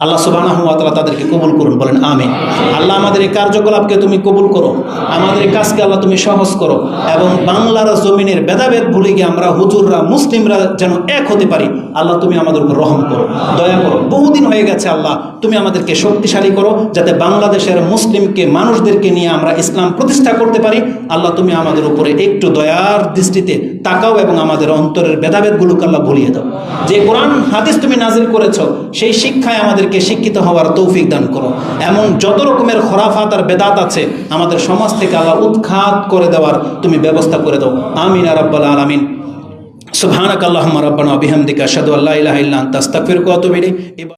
আল্লাহ সুবহানাহু ওয়া তাআলা তাদেরকে কবুল করুন, বলেন আমিন। আল্লাহ আমাদের এই কার্যকলাপকে তুমি কবুল করো, আমাদের এই কাজকে আল্লাহ তুমি সহজ করো, এবং বাংলার জমিনের ভেদাভেদ ভুলে গিয়ে আমরা হুজুররা মুসলিমরা যেন এক হতে পারি। আল্লাহ তুমি আমাদের উপর রহম করো, দয়া করো। বহুদিন হয়ে গেছে আল্লাহ, তুমি আমাদেরকে শক্তিশালী করো যাতে বাংলাদেশের মুসলিমকে মানুষদেরকে নিয়ে আমরা ইসলাম প্রতিষ্ঠা করতে পারি। আল্লাহ তুমি আমাদের উপরে একটু দয়ার দৃষ্টিতে তাকাও এবং আমাদের অন্তরের ভেদাভেদগুলোকে আল্লাহ ভুলিয়ে দাও। যে কোরআন হাদিস তুমি নাজিল করেছো সেই শিক্ষায় আমাদেরকে শিক্ষিত হওয়ার তৌফিক দান করো। এমন যত রকমের খরাফাত আর বেদাত আছে আমাদের সমাজ থেকে আল্লাহ উৎখাত করে দেওয়ার তুমি ব্যবস্থা করে দাও। আমিন ইয়া রাব্বাল আলামিন। সুবহানাকাল্লাহুম্মা রাব্বানা ওয়া বিহামদিকা আশহাদু আল্লা ইলাহা ইল্লা আনতা আস্তাগফিরুকা ওয়া আতুবু ইলাইক।